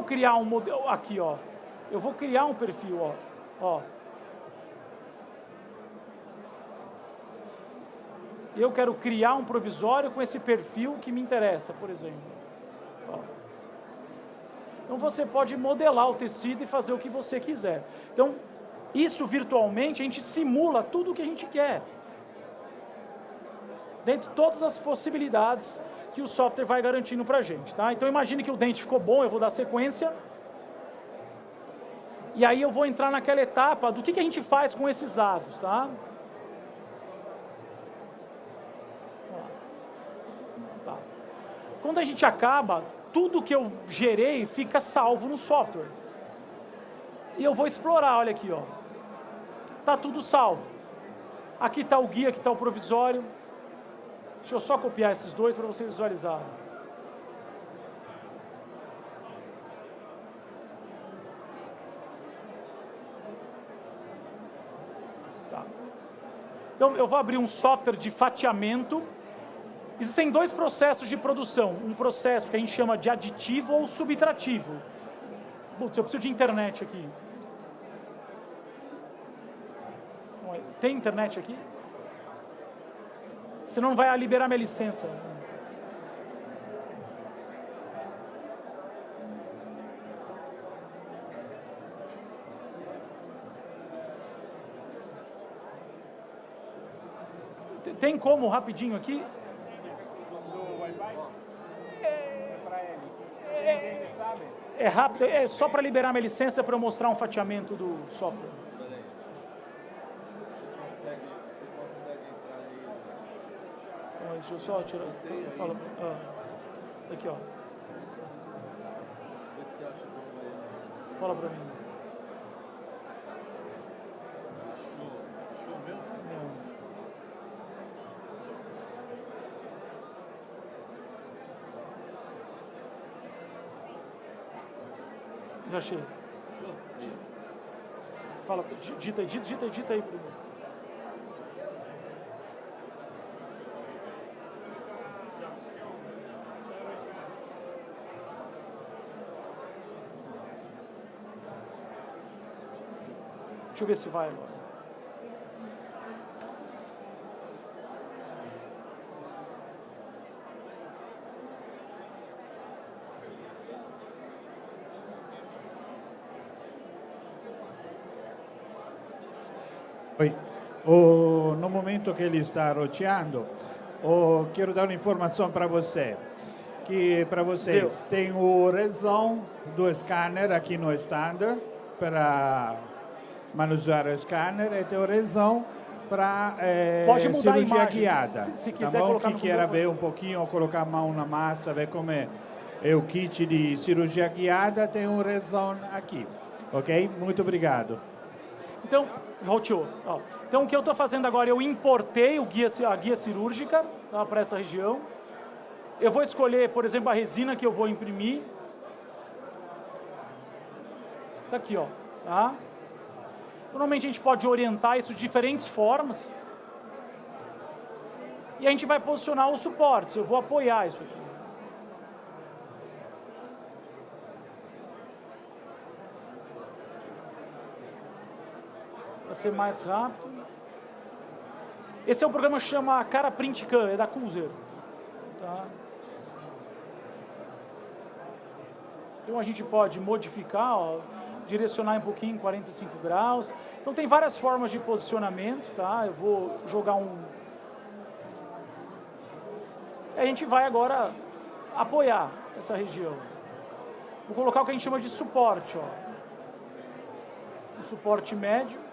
criar um modelo, aqui ó, eu vou criar um perfil, ó. Eu quero criar um provisório com esse perfil que me interessa, por exemplo. Ó. Então você pode modelar o tecido e fazer o que você quiser. Então, isso virtualmente, a gente simula tudo o que a gente quer. Dentro de todas as possibilidades que o software vai garantindo para a gente. Tá? Então imagine que o dente ficou bom, eu vou dar sequência. E aí eu vou entrar naquela etapa do que a gente faz com esses dados. Tá? Tá. Quando a gente acaba, tudo que eu gerei fica salvo no software. E eu vou explorar, olha aqui, ó. Tá tudo salvo. Aqui está o guia, aqui está o provisório. Deixa eu só copiar esses dois para você visualizar. Tá. Então, eu vou abrir um software de fatiamento. Existem dois processos de produção. Um processo que a gente chama de aditivo ou subtrativo. Putz, eu preciso de internet aqui. Tem internet aqui? Senão não vai liberar minha licença. Tem como, rapidinho aqui? É rápido, é só para liberar minha licença para eu mostrar um fatiamento do software. Deixa eu só tirar. Fala. Aqui, ó. Fala pra mim. Já achei. Fala, dita aí primeiro. Deixa eu ver se vai agora. Oi. No momento que ele está roteando, quero dar uma informação para você. Que para vocês tem o razão do scanner aqui no stand para manusear o scanner e tem a razão para cirurgia guiada. Se quiser tá bom? colocar que no queira Google. ver um pouquinho, colocar a mão na massa, ver como é o kit de cirurgia guiada, tem uma razão aqui. Ok? Muito obrigado. Então, roteou. Ó. Então, o que eu estou fazendo agora, eu importei a guia cirúrgica, tá, para essa região. Eu vou escolher, por exemplo, a resina que eu vou imprimir. Tá aqui, ó. Tá? Normalmente a gente pode orientar isso de diferentes formas. E a gente vai posicionar os suportes. Eu vou apoiar isso aqui. Para ser mais rápido. Esse é um programa que chama Cara Print Can, é da Cruiser. Tá? Então a gente pode modificar, ó, direcionar um pouquinho em 45 graus. Então tem várias formas de posicionamento, tá? Eu vou jogar um... E a gente vai agora apoiar essa região. Vou colocar o que a gente chama de suporte, ó. Um suporte médio.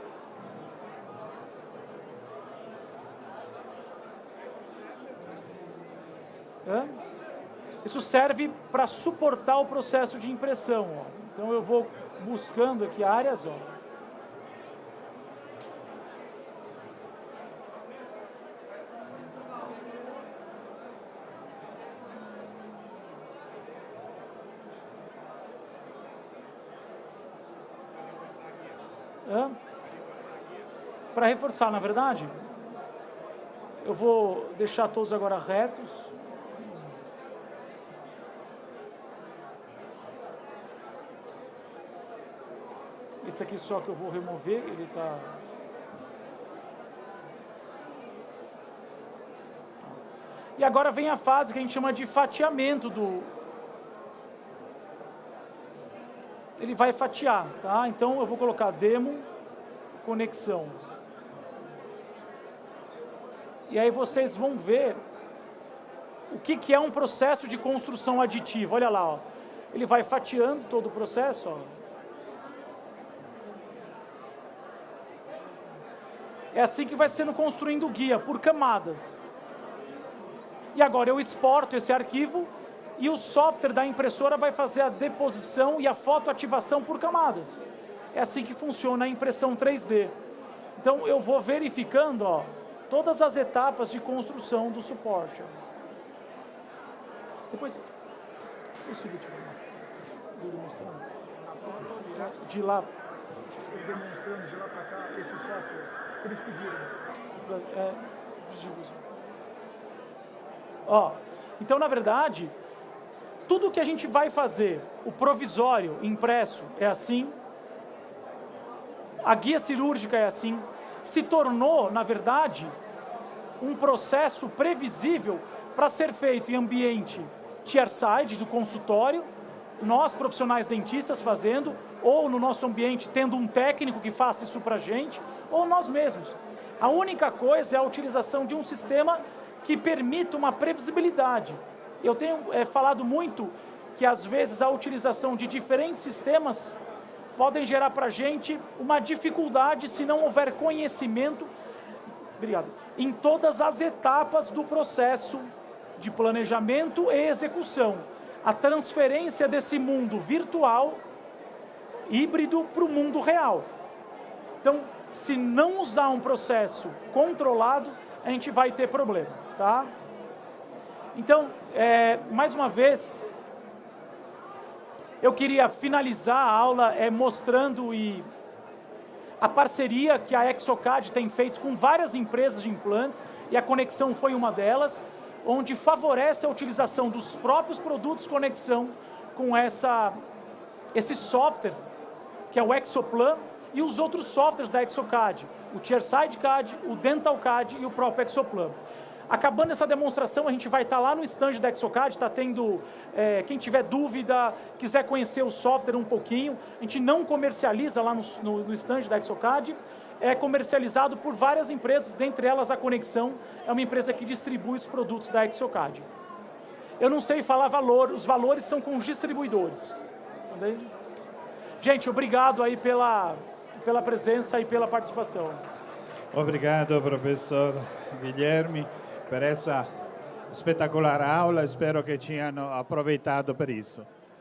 Isso serve para suportar o processo de impressão, ó. Então eu vou buscando aqui áreas, ó. Para reforçar, na verdade, eu vou deixar todos agora retos. Esse aqui só que eu vou remover, ele está... E agora vem a fase que a gente chama de fatiamento do... ele vai fatiar, tá? Então eu vou colocar demo, conexão. E aí vocês vão ver o que é um processo de construção aditiva. Olha lá, ó. Ele vai fatiando todo o processo, ó. É assim que vai sendo construindo o guia, por camadas. E agora eu exporto esse arquivo e o software da impressora vai fazer a deposição e a fotoativação por camadas. É assim que funciona a impressão 3D. Então eu vou verificando, ó, todas as etapas de construção do suporte. Ó. Depois, consigo te demonstrando? De lá, demonstrando de lá para cá esse software que eles pediram. Ó, então na verdade, tudo que a gente vai fazer, o provisório impresso é assim, a guia cirúrgica é assim, se tornou, na verdade, um processo previsível para ser feito em ambiente chairside, do consultório, nós profissionais dentistas fazendo, ou no nosso ambiente tendo um técnico que faça isso para a gente, ou nós mesmos. A única coisa é a utilização de um sistema que permita uma previsibilidade. Eu tenho falado muito que às vezes a utilização de diferentes sistemas podem gerar para a gente uma dificuldade se não houver conhecimento, obrigado, em todas as etapas do processo de planejamento e execução. A transferência desse mundo virtual, híbrido, para o mundo real. Então, se não usar um processo controlado, a gente vai ter problema, tá? Então, mais uma vez, eu queria finalizar a aula mostrando a parceria que a Exocad tem feito com várias empresas de implantes, e a Conexão foi uma delas, onde favorece a utilização dos próprios produtos Conexão com esse software, que é o Exoplan, e os outros softwares da Exocad, o Chairside CAD, o Dental CAD e o próprio Exoplan. Acabando essa demonstração, a gente vai estar lá no stand da Exocad, está tendo, quem tiver dúvida, quiser conhecer o software um pouquinho, a gente não comercializa lá no stand da Exocad, é comercializado por várias empresas, dentre elas a Conexão, é uma empresa que distribui os produtos da Exocad. Eu não sei falar valor, os valores são com os distribuidores. Entende? Gente, obrigado aí pela presença e pela participação. Obrigado, professor Guilherme, per essa espetacular aula. Espero que tenham aproveitado por isso.